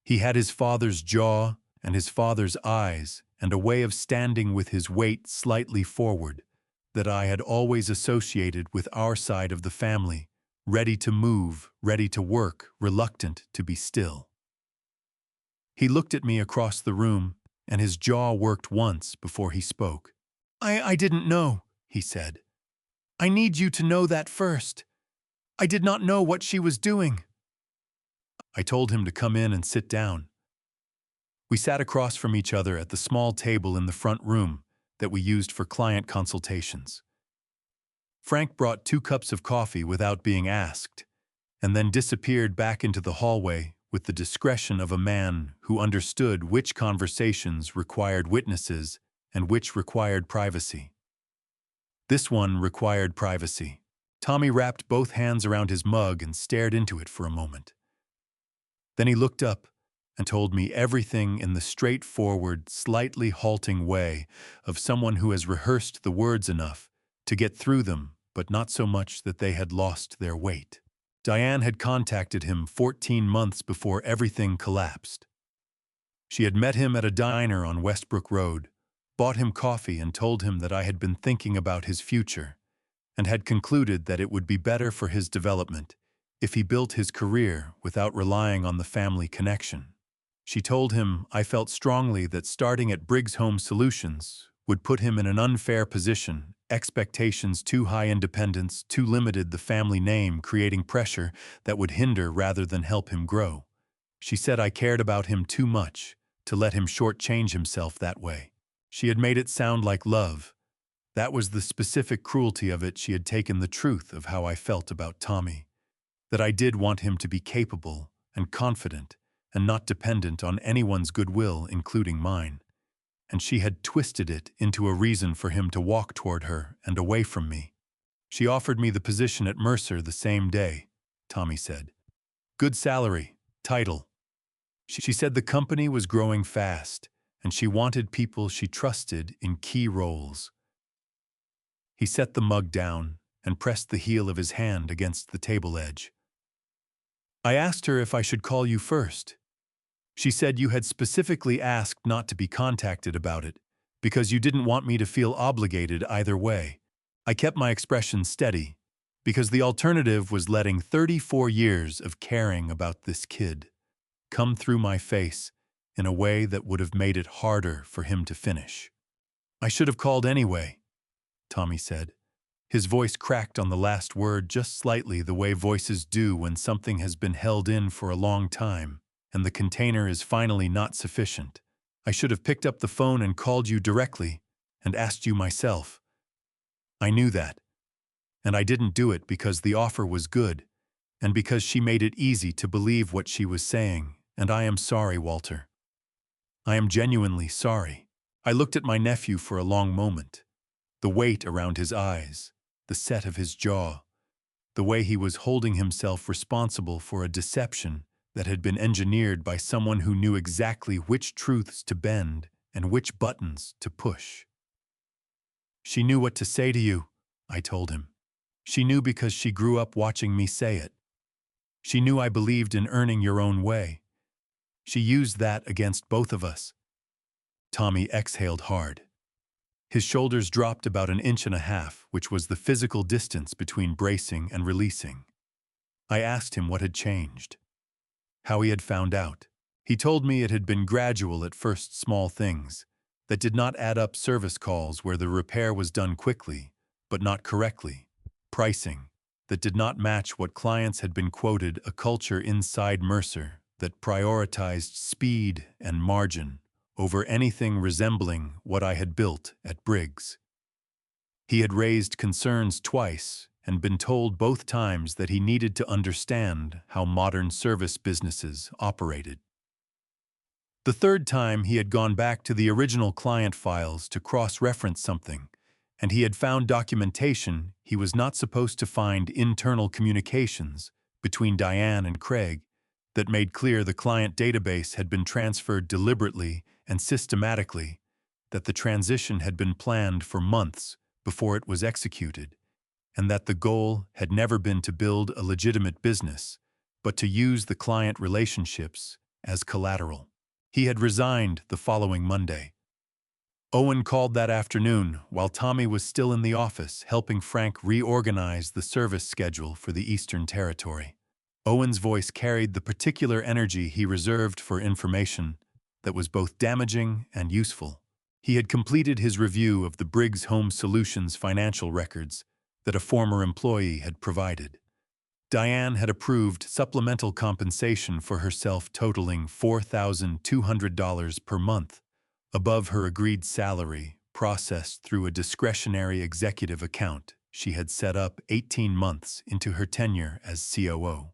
He had his father's jaw and his father's eyes, and a way of standing with his weight slightly forward that I had always associated with our side of the family, ready to move, ready to work, reluctant to be still. He looked at me across the room, and his jaw worked once before he spoke. I didn't know, he said. I need you to know that first. I did not know what she was doing. I told him to come in and sit down. We sat across from each other at the small table in the front room, that we used for client consultations. Frank brought 2 cups of coffee without being asked, and then disappeared back into the hallway with the discretion of a man who understood which conversations required witnesses and which required privacy. This one required privacy. Tommy wrapped both hands around his mug and stared into it for a moment. Then he looked up and told me everything in the straightforward, slightly halting way of someone who has rehearsed the words enough to get through them, but not so much that they had lost their weight. Diane had contacted him 14 months before everything collapsed. She had met him at a diner on Westbrook Road, bought him coffee and told him that I had been thinking about his future, and had concluded that it would be better for his development if he built his career without relying on the family connection. She told him I felt strongly that starting at Briggs Home Solutions would put him in an unfair position, expectations too high, independence too limited, the family name creating pressure that would hinder rather than help him grow. She said I cared about him too much to let him shortchange himself that way. She had made it sound like love. That was the specific cruelty of it. She had taken the truth of how I felt about Tommy, that I did want him to be capable and confident and not dependent on anyone's goodwill, including mine. And she had twisted it into a reason for him to walk toward her and away from me. She offered me the position at Mercer the same day, Tommy said. Good salary, title. She said the company was growing fast, and she wanted people she trusted in key roles. He set the mug down and pressed the heel of his hand against the table edge. I asked her if I should call you first. She said you had specifically asked not to be contacted about it, because you didn't want me to feel obligated either way. I kept my expression steady, because the alternative was letting 34 years of caring about this kid come through my face in a way that would have made it harder for him to finish. I should have called anyway, Tommy said. His voice cracked on the last word just slightly, the way voices do when something has been held in for a long time and the container is finally not sufficient. I should have picked up the phone and called you directly and asked you myself. I knew that, and I didn't do it because the offer was good and because she made it easy to believe what she was saying, and I am sorry, Walter. I am genuinely sorry. I looked at my nephew for a long moment, the weight around his eyes, the set of his jaw, the way he was holding himself responsible for a deception that had been engineered by someone who knew exactly which truths to bend and which buttons to push. She knew what to say to you, I told him. She knew because she grew up watching me say it. She knew I believed in earning your own way. She used that against both of us. Tommy exhaled hard. His shoulders dropped about 1.5 inches, which was the physical distance between bracing and releasing. I asked him what had changed, how he had found out. He told me it had been gradual at first, small things that did not add up, service calls where the repair was done quickly but not correctly, pricing that did not match what clients had been quoted, a culture inside Mercer that prioritized speed and margin over anything resembling what I had built at Briggs. He had raised concerns twice and been told both times that he needed to understand how modern service businesses operated. The third time he had gone back to the original client files to cross-reference something, and he had found documentation he was not supposed to find, internal communications between Diane and Craig that made clear the client database had been transferred deliberately and systematically, that the transition had been planned for months before it was executed, and that the goal had never been to build a legitimate business, but to use the client relationships as collateral. He had resigned the following Monday. Owen called that afternoon while Tommy was still in the office helping Frank reorganize the service schedule for the Eastern Territory. Owen's voice carried the particular energy he reserved for information that was both damaging and useful. He had completed his review of the Briggs Home Solutions financial records that a former employee had provided. Diane had approved supplemental compensation for herself totaling $4,200 per month, above her agreed salary, processed through a discretionary executive account she had set up 18 months into her tenure as COO.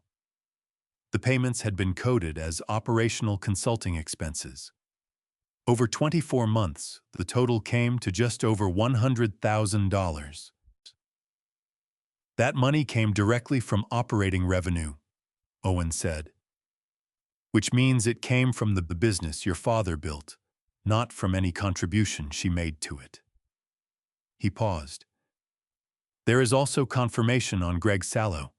The payments had been coded as operational consulting expenses. Over 24 months, the total came to just over $100,000. That money came directly from operating revenue, Owen said, which means it came from the business your father built, not from any contribution she made to it. He paused. There is also confirmation on Greg Sallow.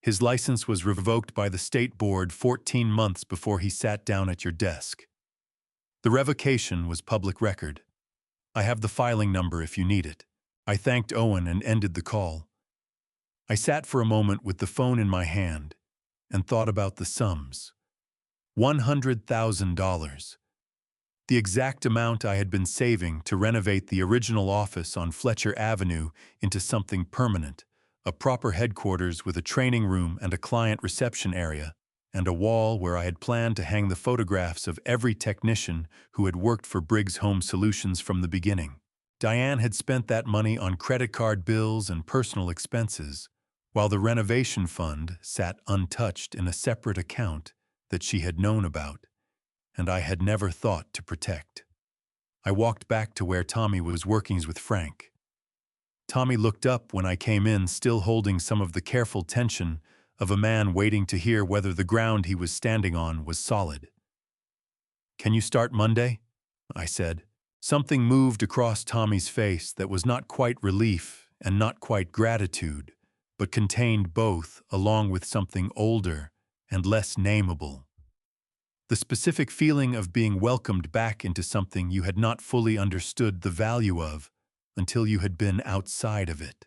His license was revoked by the state board 14 months before he sat down at your desk. The revocation was public record. I have the filing number if you need it. I thanked Owen and ended the call. I sat for a moment with the phone in my hand and thought about the sums. $100,000. The exact amount I had been saving to renovate the original office on Fletcher Avenue into something permanent, a proper headquarters with a training room and a client reception area, and a wall where I had planned to hang the photographs of every technician who had worked for Briggs Home Solutions from the beginning. Diane had spent that money on credit card bills and personal expenses, while the renovation fund sat untouched in a separate account that she had known about, and I had never thought to protect. I walked back to where Tommy was working with Frank. Tommy looked up when I came in, still holding some of the careful tension of a man waiting to hear whether the ground he was standing on was solid. "Can you start Monday?" I said. Something moved across Tommy's face that was not quite relief and not quite gratitude, but contained both, along with something older and less nameable. The specific feeling of being welcomed back into something you had not fully understood the value of until you had been outside of it.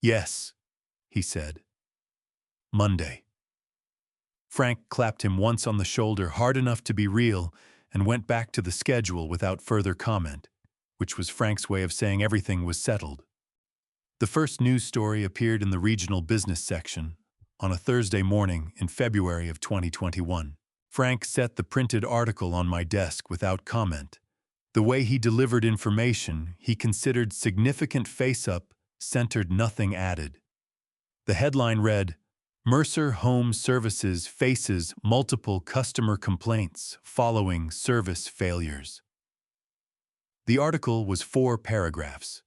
"Yes," he said. "Monday." Frank clapped him once on the shoulder, hard enough to be real, and went back to the schedule without further comment, which was Frank's way of saying everything was settled. The first news story appeared in the regional business section on a Thursday morning in February of 2021. Frank set the printed article on my desk without comment. The way he delivered information he considered significant face-up, centered, nothing added. The headline read, "Mercer Home Services faces multiple customer complaints following service failures." The article was 4 paragraphs.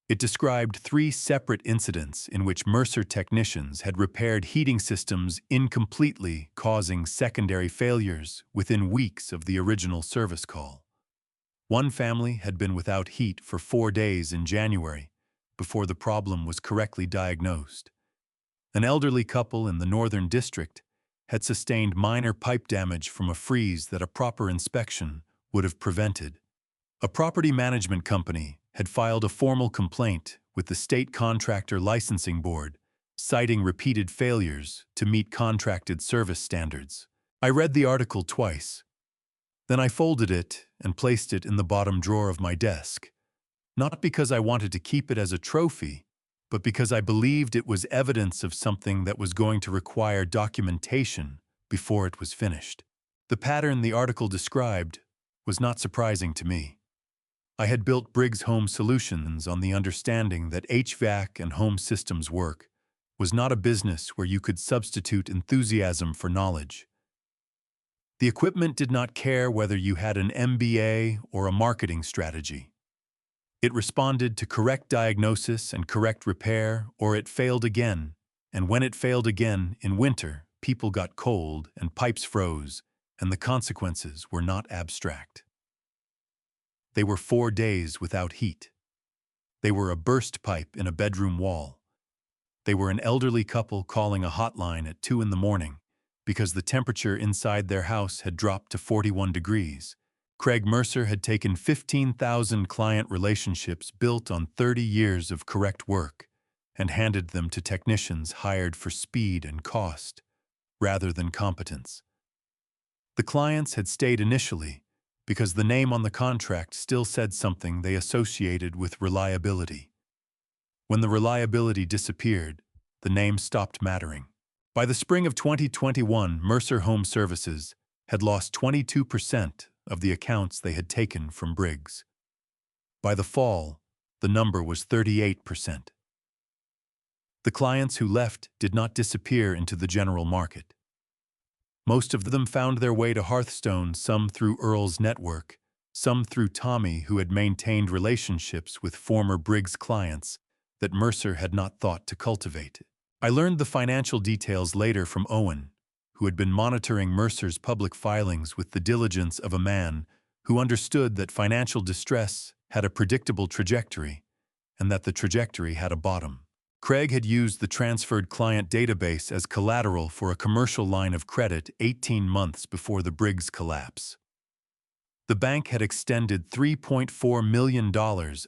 It described 3 separate incidents in which Mercer technicians had repaired heating systems incompletely, causing secondary failures within weeks of the original service call. One family had been without heat for 4 days in January before the problem was correctly diagnosed. An elderly couple in the Northern District had sustained minor pipe damage from a freeze that a proper inspection would have prevented. A property management company had filed a formal complaint with the State Contractor Licensing Board, citing repeated failures to meet contracted service standards. I read the article twice. Then I folded it and placed it in the bottom drawer of my desk, not because I wanted to keep it as a trophy, but because I believed it was evidence of something that was going to require documentation before it was finished. The pattern the article described was not surprising to me. I had built Briggs Home Solutions on the understanding that HVAC and home systems work was not a business where you could substitute enthusiasm for knowledge. The equipment did not care whether you had an MBA or a marketing strategy. It responded to correct diagnosis and correct repair, or it failed again, and when it failed again in winter, people got cold and pipes froze, and the consequences were not abstract. They were 4 days without heat. They were a burst pipe in a bedroom wall. They were an elderly couple calling a hotline at 2 in the morning because the temperature inside their house had dropped to 41 degrees. Craig Mercer had taken 15,000 client relationships built on 30 years of correct work and handed them to technicians hired for speed and cost, rather than competence. The clients had stayed initially because the name on the contract still said something they associated with reliability. When the reliability disappeared, the name stopped mattering. By the spring of 2021, Mercer Home Services had lost 22% of the accounts they had taken from Briggs. By the fall, the number was 38%. The clients who left did not disappear into the general market. Most of them found their way to Hearthstone, some through Earl's network, some through Tommy, who had maintained relationships with former Briggs clients that Mercer had not thought to cultivate. I learned the financial details later from Owen, who had been monitoring Mercer's public filings with the diligence of a man who understood that financial distress had a predictable trajectory and that the trajectory had a bottom. Craig had used the transferred client database as collateral for a commercial line of credit 18 months before the Briggs collapse. The bank had extended $3.4 million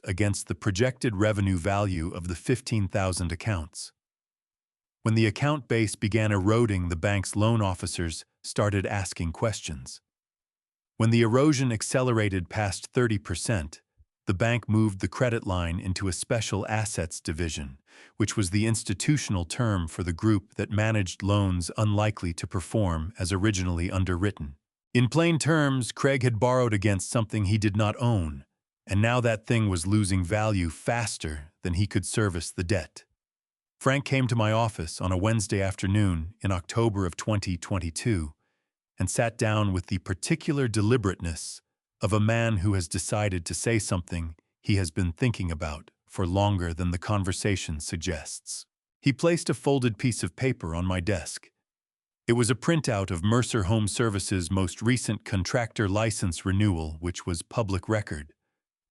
against the projected revenue value of the 15,000 accounts. When the account base began eroding, the bank's loan officers started asking questions. When the erosion accelerated past 30%, the bank moved the credit line into a special assets division, which was the institutional term for the group that managed loans unlikely to perform as originally underwritten. In plain terms, Craig had borrowed against something he did not own, and now that thing was losing value faster than he could service the debt. Frank came to my office on a Wednesday afternoon in October of 2022 and sat down with the particular deliberateness of a man who has decided to say something he has been thinking about for longer than the conversation suggests. He placed a folded piece of paper on my desk. It was a printout of Mercer Home Services' most recent contractor license renewal, which was public record.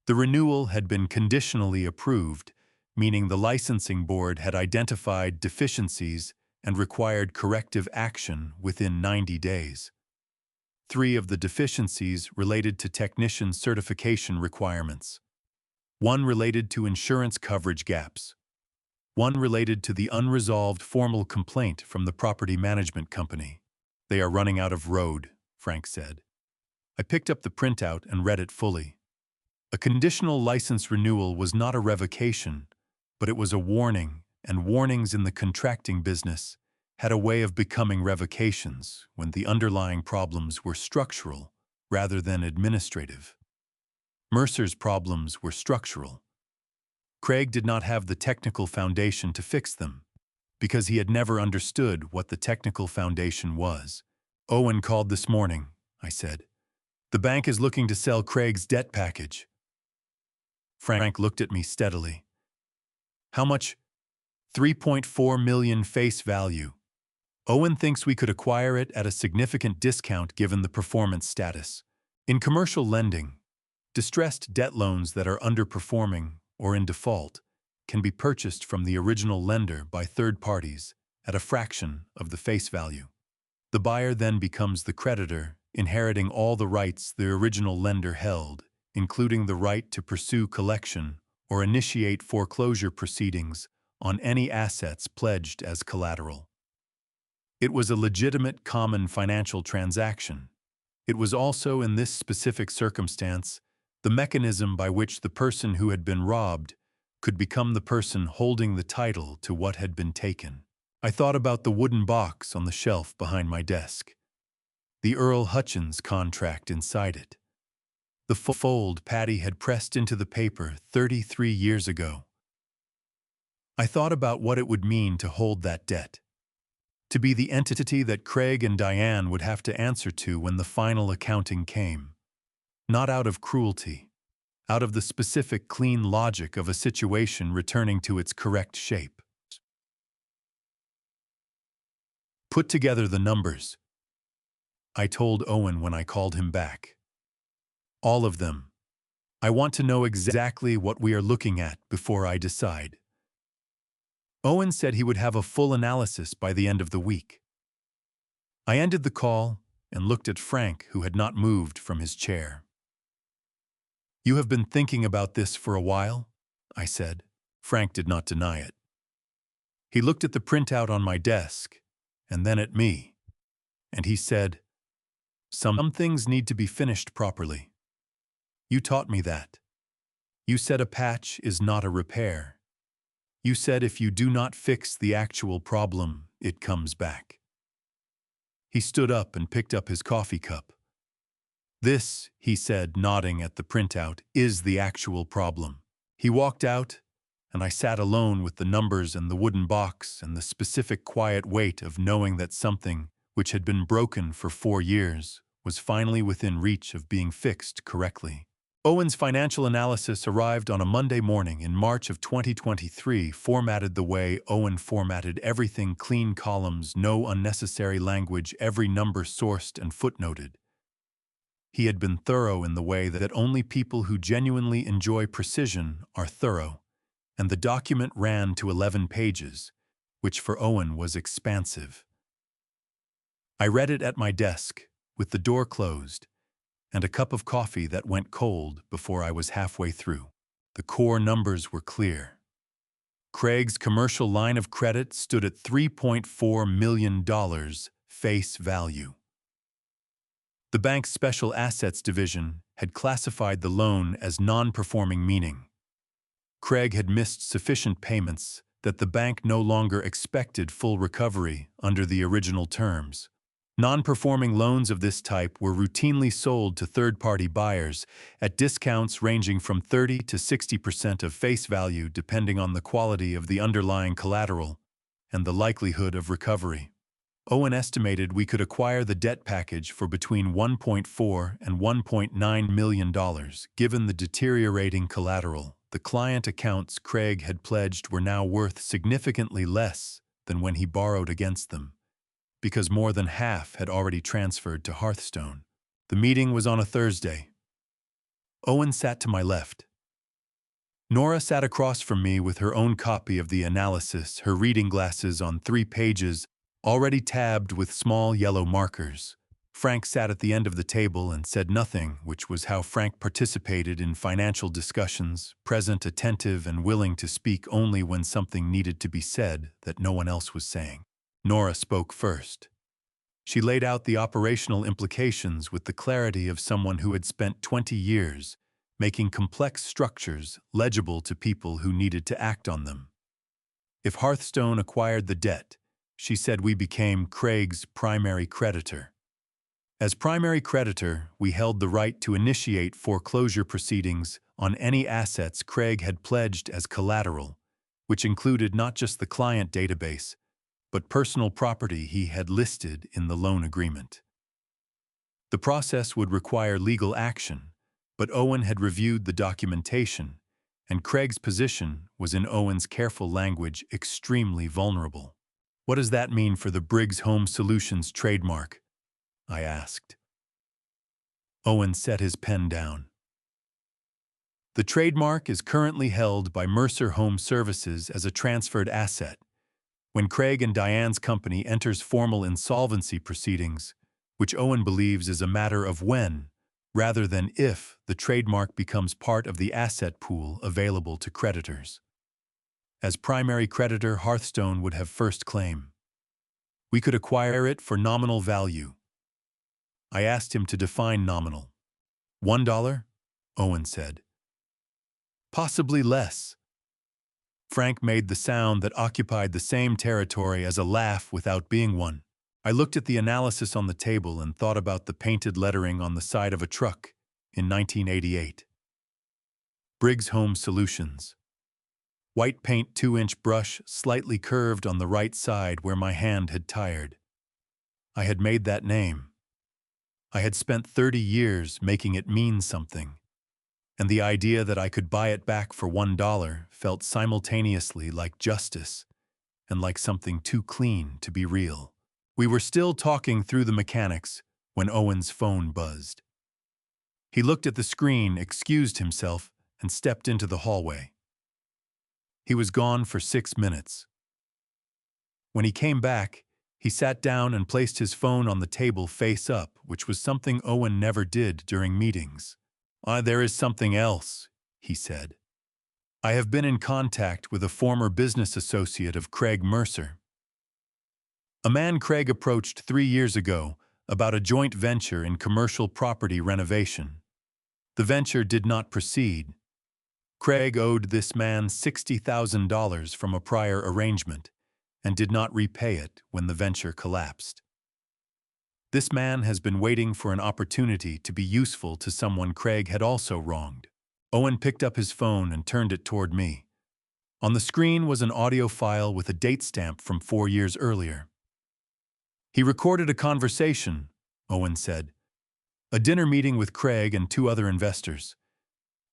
The renewal had been conditionally approved, meaning the licensing board had identified deficiencies and required corrective action within 90 days. 3 of the deficiencies related to technician certification requirements. 1 related to insurance coverage gaps. 1 related to the unresolved formal complaint from the property management company. "They are running out of road," Frank said. I picked up the printout and read it fully. A conditional license renewal was not a revocation, but it was a warning, and warnings in the contracting business had a way of becoming revocations when the underlying problems were structural rather than administrative. Mercer's problems were structural. Craig did not have the technical foundation to fix them, because he had never understood what the technical foundation was. "Owen called this morning," I said. "The bank is looking to sell Craig's debt package." Frank looked at me steadily. "How much?" $3.4 million face value. Owen thinks we could acquire it at a significant discount given the performance status. In commercial lending, distressed debt loans that are underperforming or in default can be purchased from the original lender by third parties at a fraction of the face value. The buyer then becomes the creditor, inheriting all the rights the original lender held, including the right to pursue collection or initiate foreclosure proceedings on any assets pledged as collateral. It was a legitimate common financial transaction. It was also, in this specific circumstance, the mechanism by which the person who had been robbed could become the person holding the title to what had been taken. I thought about the wooden box on the shelf behind my desk, the Earl Hutchins contract inside it, the fold Patty had pressed into the paper 33 years ago. I thought about what it would mean to hold that debt, to be the entity that Craig and Diane would have to answer to when the final accounting came. Not out of cruelty, out of the specific clean logic of a situation returning to its correct shape. "Put together the numbers," I told Owen when I called him back. "All of them. I want to know exactly what we are looking at before I decide." Owen said he would have a full analysis by the end of the week. I ended the call and looked at Frank, who had not moved from his chair. "You have been thinking about this for a while?" I said. Frank did not deny it. He looked at the printout on my desk, and then at me, and he said, "Some things need to be finished properly. You taught me that. You said a patch is not a repair. You said if you do not fix the actual problem, it comes back." He stood up and picked up his coffee cup. This, he said, nodding at the printout, is the actual problem. He walked out, and I sat alone with the numbers and the wooden box and the specific quiet weight of knowing that something, which had been broken for 4 years, was finally within reach of being fixed correctly. Owen's financial analysis arrived on a Monday morning in March of 2023, formatted the way Owen formatted everything: clean columns, no unnecessary language, every number sourced and footnoted. He had been thorough in the way that only people who genuinely enjoy precision are thorough, and the document ran to 11 pages, which for Owen was expansive. I read it at my desk, with the door closed, and a cup of coffee that went cold before I was halfway through. The core numbers were clear. Craig's commercial line of credit stood at $3.4 million face value. The bank's special assets division had classified the loan as non-performing, meaning Craig had missed sufficient payments that the bank no longer expected full recovery under the original terms. Non-performing loans of this type were routinely sold to third-party buyers at discounts ranging from 30 to 60% of face value, depending on the quality of the underlying collateral and the likelihood of recovery. Owen estimated we could acquire the debt package for between $1.4 and $1.9 million, given the deteriorating collateral. The client accounts Craig had pledged were now worth significantly less than when he borrowed against them, because more than half had already transferred to Hearthstone. The meeting was on a Thursday. Owen sat to my left. Nora sat across from me with her own copy of the analysis, her reading glasses on 3 pages, already tabbed with small yellow markers. Frank sat at the end of the table and said nothing, which was how Frank participated in financial discussions, present, attentive, and willing to speak only when something needed to be said that no one else was saying. Nora spoke first. She laid out the operational implications with the clarity of someone who had spent 20 years making complex structures legible to people who needed to act on them. If Hearthstone acquired the debt, she said, we became Craig's primary creditor. As primary creditor, we held the right to initiate foreclosure proceedings on any assets Craig had pledged as collateral, which included not just the client database, but personal property he had listed in the loan agreement. The process would require legal action, but Owen had reviewed the documentation, and Craig's position was, in Owen's careful language, extremely vulnerable. What does that mean for the Briggs Home Solutions trademark? I asked. Owen set his pen down. The trademark is currently held by Mercer Home Services as a transferred asset. When Craig and Diane's company enters formal insolvency proceedings, which Owen believes is a matter of when, rather than if, the trademark becomes part of the asset pool available to creditors. As primary creditor, Hearthstone would have first claim. We could acquire it for nominal value. I asked him to define nominal. $1? Owen said. Possibly less. Frank made the sound that occupied the same territory as a laugh without being one. I looked at the analysis on the table and thought about the painted lettering on the side of a truck in 1988. Briggs Home Solutions. White paint, 2-inch brush, slightly curved on the right side where my hand had tired. I had made that name. I had spent 30 years making it mean something, and the idea that I could buy it back for $1 felt simultaneously like justice and like something too clean to be real. We were still talking through the mechanics when Owen's phone buzzed. He looked at the screen, excused himself, and stepped into the hallway. He was gone for 6 minutes. When he came back, he sat down and placed his phone on the table face up, which was something Owen never did during meetings. There is something else, he said. I have been in contact with a former business associate of Craig Mercer. A man Craig approached 3 years ago about a joint venture in commercial property renovation. The venture did not proceed. Craig owed this man $60,000 from a prior arrangement and did not repay it when the venture collapsed. This man has been waiting for an opportunity to be useful to someone Craig had also wronged. Owen picked up his phone and turned it toward me. On the screen was an audio file with a date stamp from 4 years earlier. He recorded a conversation, Owen said. A dinner meeting with Craig and 2 other investors.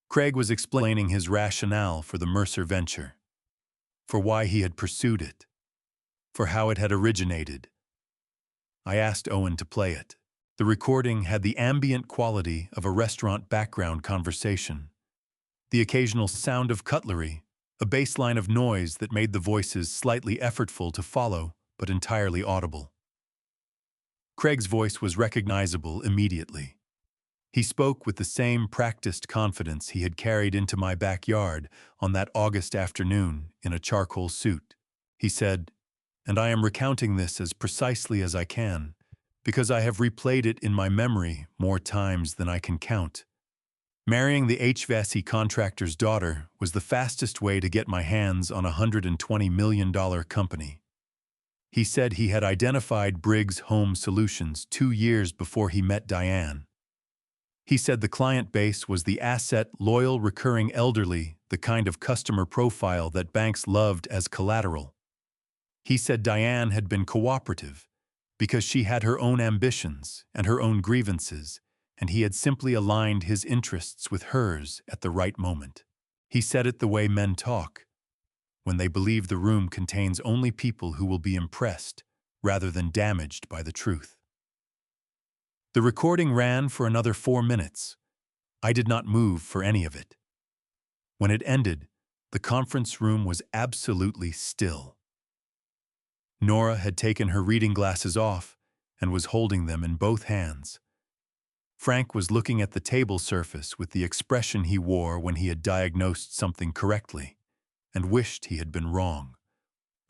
Craig was explaining his rationale for the Mercer venture, for why he had pursued it, for how it had originated. I asked Owen to play it. The recording had the ambient quality of a restaurant background conversation. The occasional sound of cutlery, a bass line of noise that made the voices slightly effortful to follow, but entirely audible. Craig's voice was recognizable immediately. He spoke with the same practiced confidence he had carried into my backyard on that August afternoon in a charcoal suit. He said, and I am recounting this as precisely as I can, because I have replayed it in my memory more times than I can count. Marrying the HVAC contractor's daughter was the fastest way to get my hands on a $120 million company. He said he had identified Briggs Home Solutions 2 years before he met Diane. He said the client base was the asset, loyal, recurring elderly, the kind of customer profile that banks loved as collateral. He said Diane had been cooperative because she had her own ambitions and her own grievances, and he had simply aligned his interests with hers at the right moment. He said it the way men talk, when they believe the room contains only people who will be impressed rather than damaged by the truth. The recording ran for another 4 minutes. I did not move for any of it. When it ended, the conference room was absolutely still. Nora had taken her reading glasses off and was holding them in both hands. Frank was looking at the table surface with the expression he wore when he had diagnosed something correctly and wished he had been wrong.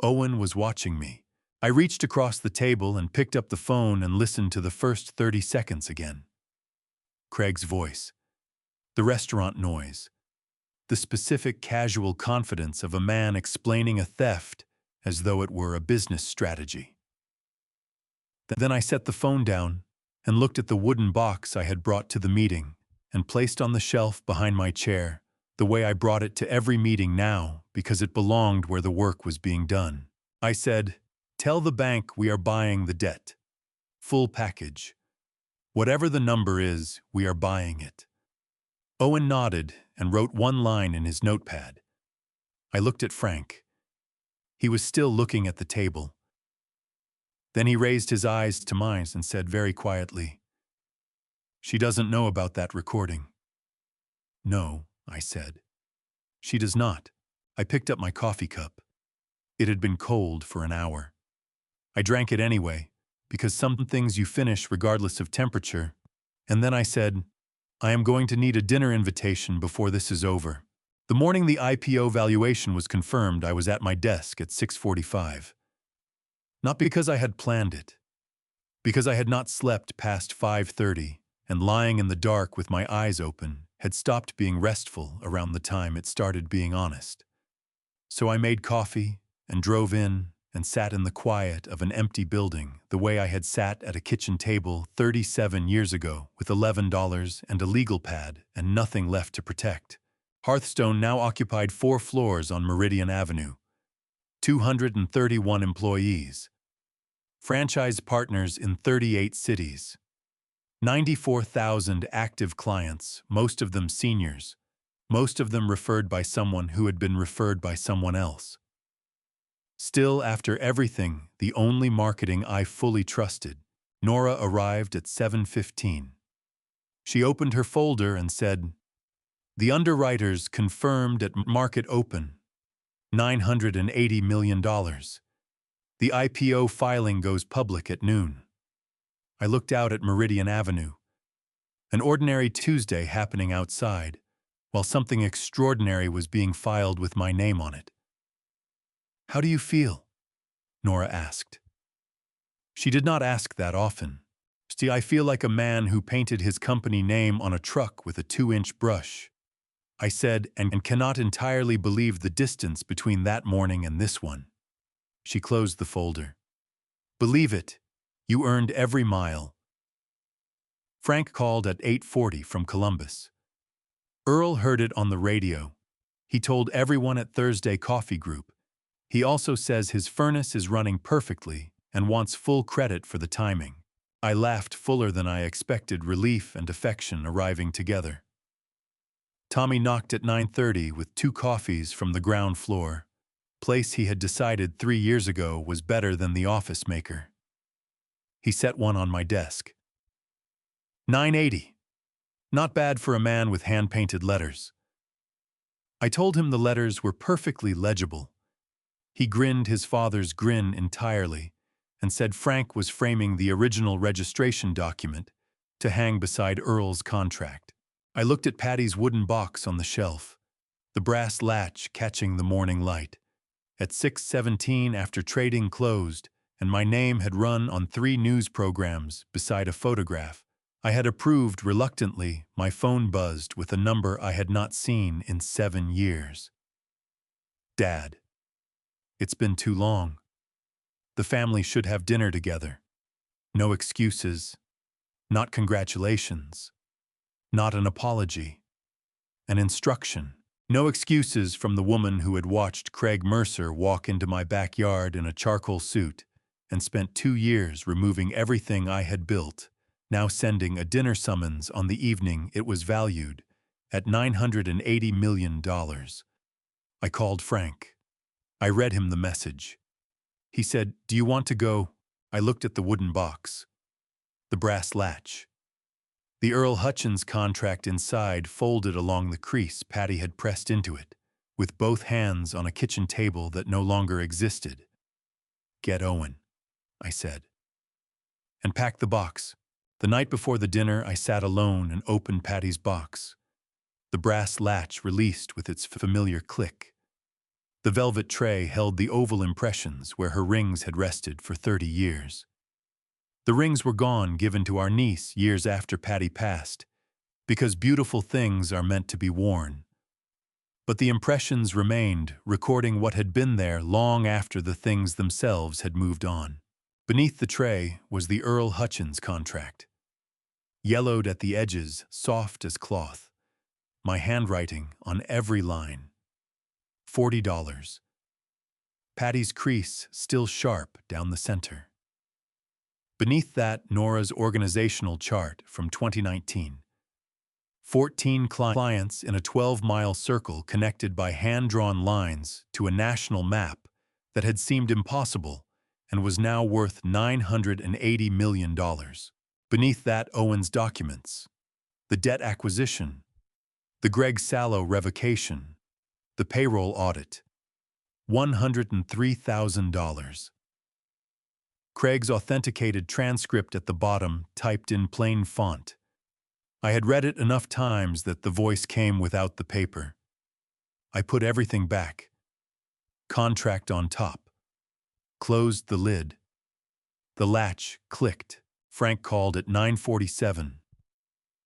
Owen was watching me. I reached across the table and picked up the phone and listened to the first 30 seconds again. Craig's voice, the restaurant noise, the specific casual confidence of a man explaining a theft as though it were a business strategy. Then I set the phone down and looked at the wooden box I had brought to the meeting and placed on the shelf behind my chair, the way I brought it to every meeting now because it belonged where the work was being done. I said, "Tell the bank we are buying the debt. Full package. Whatever the number is, we are buying it." Owen nodded and wrote one line in his notepad. I looked at Frank. He was still looking at the table. Then he raised his eyes to mine and said very quietly, "She doesn't know about that recording." "No," I said. "She does not." I picked up my coffee cup. It had been cold for an hour. I drank it anyway, because some things you finish regardless of temperature. And then I said, "I am going to need a dinner invitation before this is over." The morning the IPO valuation was confirmed, I was at my desk at 6:45. Not because I had planned it, because I had not slept past 5:30, and lying in the dark with my eyes open had stopped being restful around the time it started being honest. So I made coffee and drove in and sat in the quiet of an empty building the way I had sat at a kitchen table 37 years ago with $11 and a legal pad and nothing left to protect. Hearthstone now occupied 4 floors on Meridian Avenue, 231 employees, franchise partners in 38 cities, 94,000 active clients, most of them seniors, most of them referred by someone who had been referred by someone else. Still, after everything, the only marketing I fully trusted, Nora arrived at 7:15. She opened her folder and said, "The underwriters confirmed at market open, $980 million. The IPO filing goes public at noon." I looked out at Meridian Avenue. An ordinary Tuesday happening outside, while something extraordinary was being filed with my name on it. "How do you feel?" Nora asked. She did not ask that often. See, I feel like a man who painted his company name on a truck with a 2-inch brush. I said, and cannot entirely believe the distance between that morning and this one. She closed the folder. "Believe it. You earned every mile. Frank called at 8:40 from Columbus. Earl heard it on the radio. He told everyone at Thursday Coffee Group. He also says his furnace is running perfectly and wants full credit for the timing. I laughed fuller than I expected, relief and affection arriving together. Tommy knocked at 9:30 with 2 coffees from the ground floor, place he had decided 3 years ago was better than the office maker. He set one on my desk. $9.80. Not bad for a man with hand-painted letters. I told him the letters were perfectly legible. He grinned his father's grin entirely and said Frank was framing the original registration document to hang beside Earl's contract. I looked at Patty's wooden box on the shelf, the brass latch catching the morning light. At 6:17 after trading closed and my name had run on 3 news programs beside a photograph, I had approved reluctantly. My phone buzzed with a number I had not seen in 7 years. Dad. It's been too long. The family should have dinner together. No excuses. Not congratulations. Not an apology. An instruction. No excuses from the woman who had watched Craig Mercer walk into my backyard in a charcoal suit and spent 2 years removing everything I had built, now sending a dinner summons on the evening it was valued at $980 million. I called Frank. I read him the message. He said, "Do you want to go?" I looked at the wooden box. The brass latch. The Earl Hutchins contract inside folded along the crease Patty had pressed into it, with both hands on a kitchen table that no longer existed. "Get Owen," I said. "And pack the box." The night before the dinner, I sat alone and opened Patty's box. The brass latch released with its familiar click. The velvet tray held the oval impressions where her rings had rested for 30 years. The rings were gone, given to our niece years after Patty passed, because beautiful things are meant to be worn. But the impressions remained, recording what had been there long after the things themselves had moved on. Beneath the tray was the Earl Hutchins contract. Yellowed at the edges, soft as cloth. My handwriting on every line. $40. Patty's crease still sharp down the center. Beneath that, Nora's organizational chart from 2019. 14 clients in a 12-mile circle connected by hand-drawn lines to a national map that had seemed impossible and was now worth $980 million. Beneath that, Owen's documents. The debt acquisition. The Greg Sallow revocation. The payroll audit. $103,000. Craig's authenticated transcript at the bottom, typed in plain font. I had read it enough times that the voice came without the paper. I put everything back. Contract on top. Closed the lid. The latch clicked. Frank called at 9:47.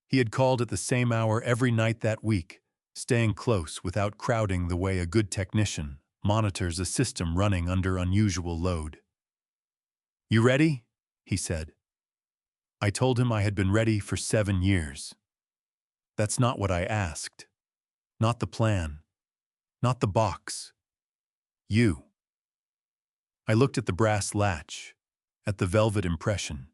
He had called at the same hour every night that week, staying close without crowding the way a good technician monitors a system running under unusual load. "You ready?" he said. I told him I had been ready for 7 years. That's not what I asked. Not the plan. Not the box. You. I looked at the brass latch, at the velvet impression,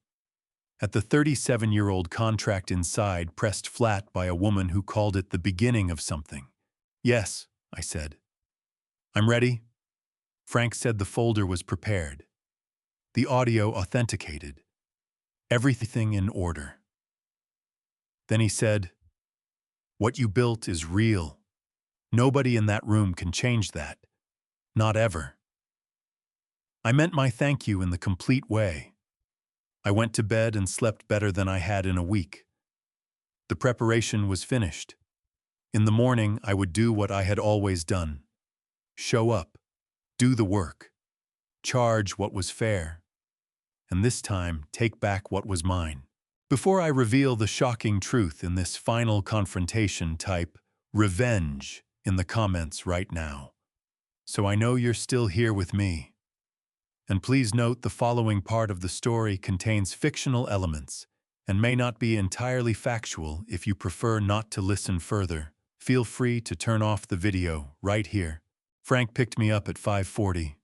at the 37-year-old contract inside pressed flat by a woman who called it the beginning of something. "Yes," I said. "I'm ready." Frank said the folder was prepared. The audio authenticated. Everything in order. Then he said, "What you built is real. Nobody in that room can change that. Not ever." I meant my thank you in the complete way. I went to bed and slept better than I had in a week. The preparation was finished. In the morning, I would do what I had always done. Show up. Do the work. Charge what was fair. And this time, take back what was mine. Before I reveal the shocking truth in this final confrontation, type "revenge" in the comments right now, so I know you're still here with me. And please note the following part of the story contains fictional elements and may not be entirely factual. If you prefer not to listen further, feel free to turn off the video right here. Frank picked me up at 5:40.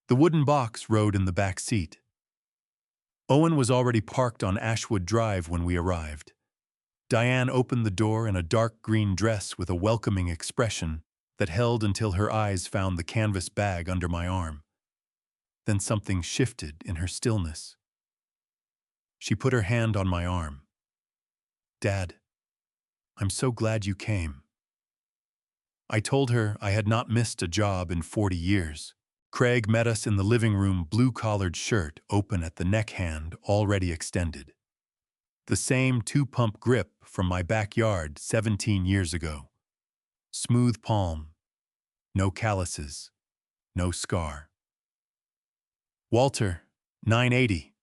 The wooden box rode in the back seat. Owen was already parked on Ashwood Drive when we arrived. Diane opened the door in a dark green dress with a welcoming expression that held until her eyes found the canvas bag under my arm. Then something shifted in her stillness. She put her hand on my arm. "Dad, I'm so glad you came." I told her I had not missed a job in 40 years. Craig met us in the living room, blue-collared shirt open at the neck, hand already extended. The same two-pump grip from my backyard 17 years ago. Smooth palm, no calluses, no scar. "Walter, 980.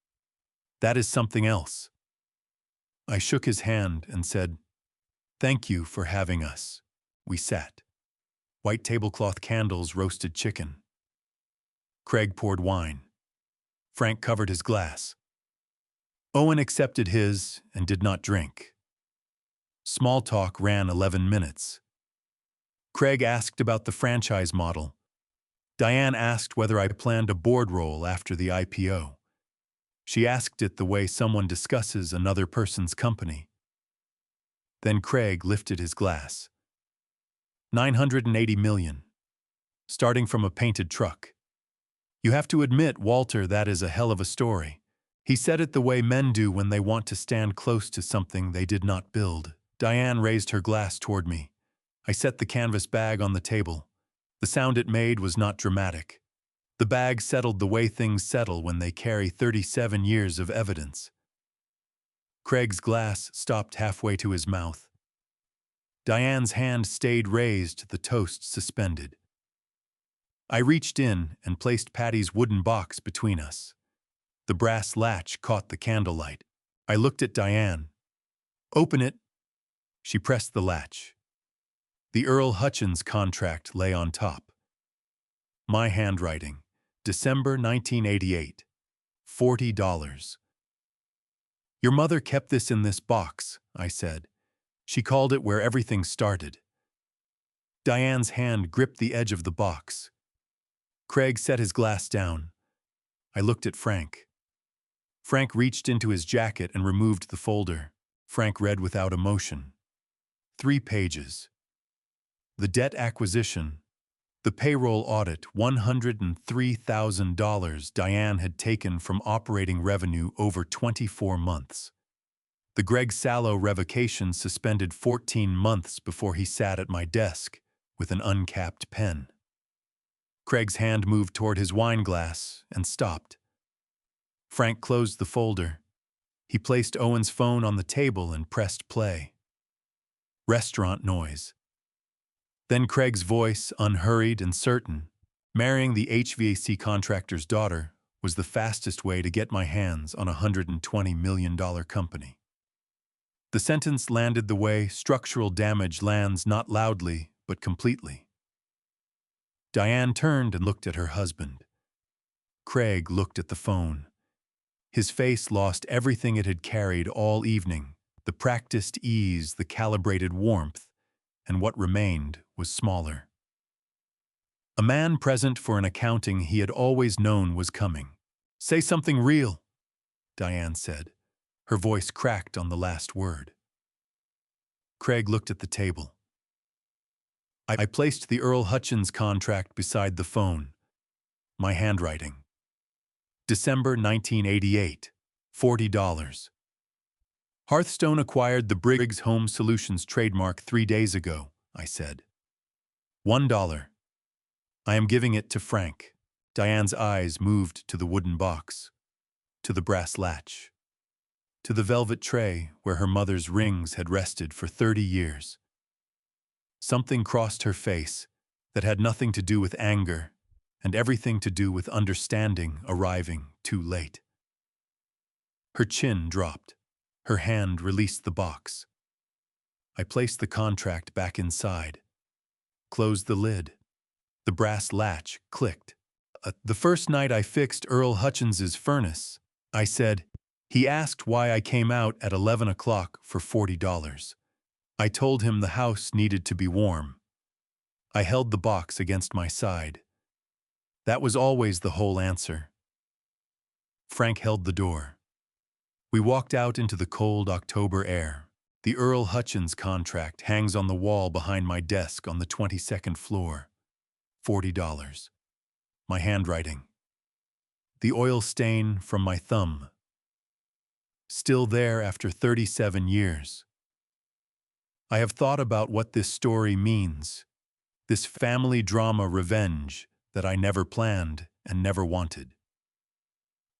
That is something else." I shook his hand and said, "Thank you for having us." We sat. White tablecloth candles, roasted chicken. Craig poured wine. Frank covered his glass. Owen accepted his and did not drink. Small talk ran 11 minutes. Craig asked about the franchise model. Diane asked whether I planned a board role after the IPO. She asked it the way someone discusses another person's company. Then Craig lifted his glass. 980 million. Starting from a painted truck. You have to admit, Walter, that is a hell of a story. He said it the way men do when they want to stand close to something they did not build. Diane raised her glass toward me. I set the canvas bag on the table. The sound it made was not dramatic. The bag settled the way things settle when they carry 37 years of evidence. Craig's glass stopped halfway to his mouth. Diane's hand stayed raised, the toast suspended. I reached in and placed Patty's wooden box between us. The brass latch caught the candlelight. I looked at Diane. "Open it." She pressed the latch. The Earl Hutchins contract lay on top. My handwriting, December 1988, $40. "Your mother kept this in this box," I said. "She called it where everything started." Diane's hand gripped the edge of the box. Craig set his glass down. I looked at Frank. Frank reached into his jacket and removed the folder. Frank read without emotion. 3 pages. The debt acquisition. The payroll audit, $103,000 Diane had taken from operating revenue over 24 months. The Greg Sallow revocation suspended 14 months before he sat at my desk with an uncapped pen. Craig's hand moved toward his wine glass and stopped. Frank closed the folder. He placed Owen's phone on the table and pressed play. Restaurant noise. Then Craig's voice, unhurried and certain. "Marrying the HVAC contractor's daughter was the fastest way to get my hands on a $120 million company." The sentence landed the way structural damage lands, not loudly, but completely. Diane turned and looked at her husband. Craig looked at the phone. His face lost everything it had carried all evening, the practiced ease, the calibrated warmth, and what remained was smaller. A man present for an accounting he had always known was coming. "Say something real," Diane said. Her voice cracked on the last word. Craig looked at the table. I placed the Earl Hutchins contract beside the phone. My handwriting. December 1988, $40. "Hearthstone acquired the Briggs Home Solutions trademark 3 days ago," I said. $1. "I am giving it to Frank." Diane's eyes moved to the wooden box, to the brass latch, to the velvet tray where her mother's rings had rested for 30 years. Something crossed her face that had nothing to do with anger and everything to do with understanding arriving too late. Her chin dropped. Her hand released the box. I placed the contract back inside, closed the lid. The brass latch clicked. "The first night I fixed Earl Hutchins's furnace," I said, He asked why I came out at 11 o'clock for $40. I told him the house needed to be warm. I held the box against my side. That was always the whole answer. Frank held the door. We walked out into the cold October air. The Earl Hutchins contract hangs on the wall behind my desk on the 22nd floor. $40. My handwriting. The oil stain from my thumb. Still there after 37 years. I have thought about what this story means. This family drama revenge that I never planned and never wanted.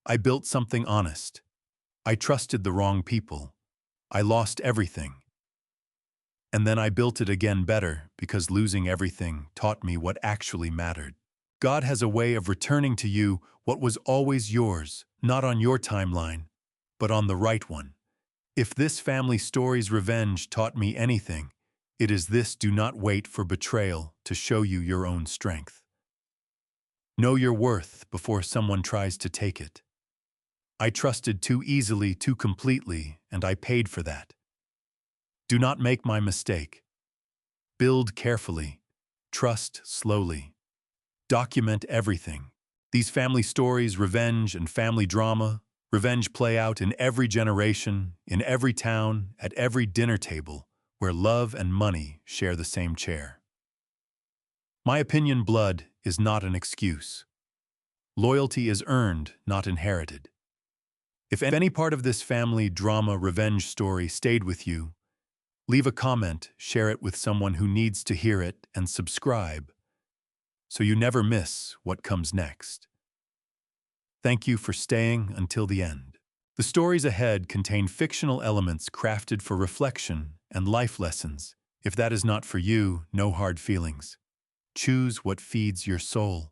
I built something honest. I trusted the wrong people. I lost everything. And then I built it again better because losing everything taught me what actually mattered. God has a way of returning to you what was always yours, not on your timeline, but on the right one. If this family story's revenge taught me anything, it is this: do not wait for betrayal to show you your own strength. Know your worth before someone tries to take it. I trusted too easily, too completely, and I paid for that. Do not make my mistake. Build carefully. Trust slowly. Document everything. These family stories, revenge and family drama, revenge play out in every generation, in every town, at every dinner table, where love and money share the same chair. My opinion, blood is not an excuse. Loyalty is earned, not inherited. If any part of this family drama revenge story stayed with you, leave a comment, share it with someone who needs to hear it, and subscribe so you never miss what comes next. Thank you for staying until the end. The stories ahead contain fictional elements crafted for reflection and life lessons. If that is not for you, no hard feelings. Choose what feeds your soul.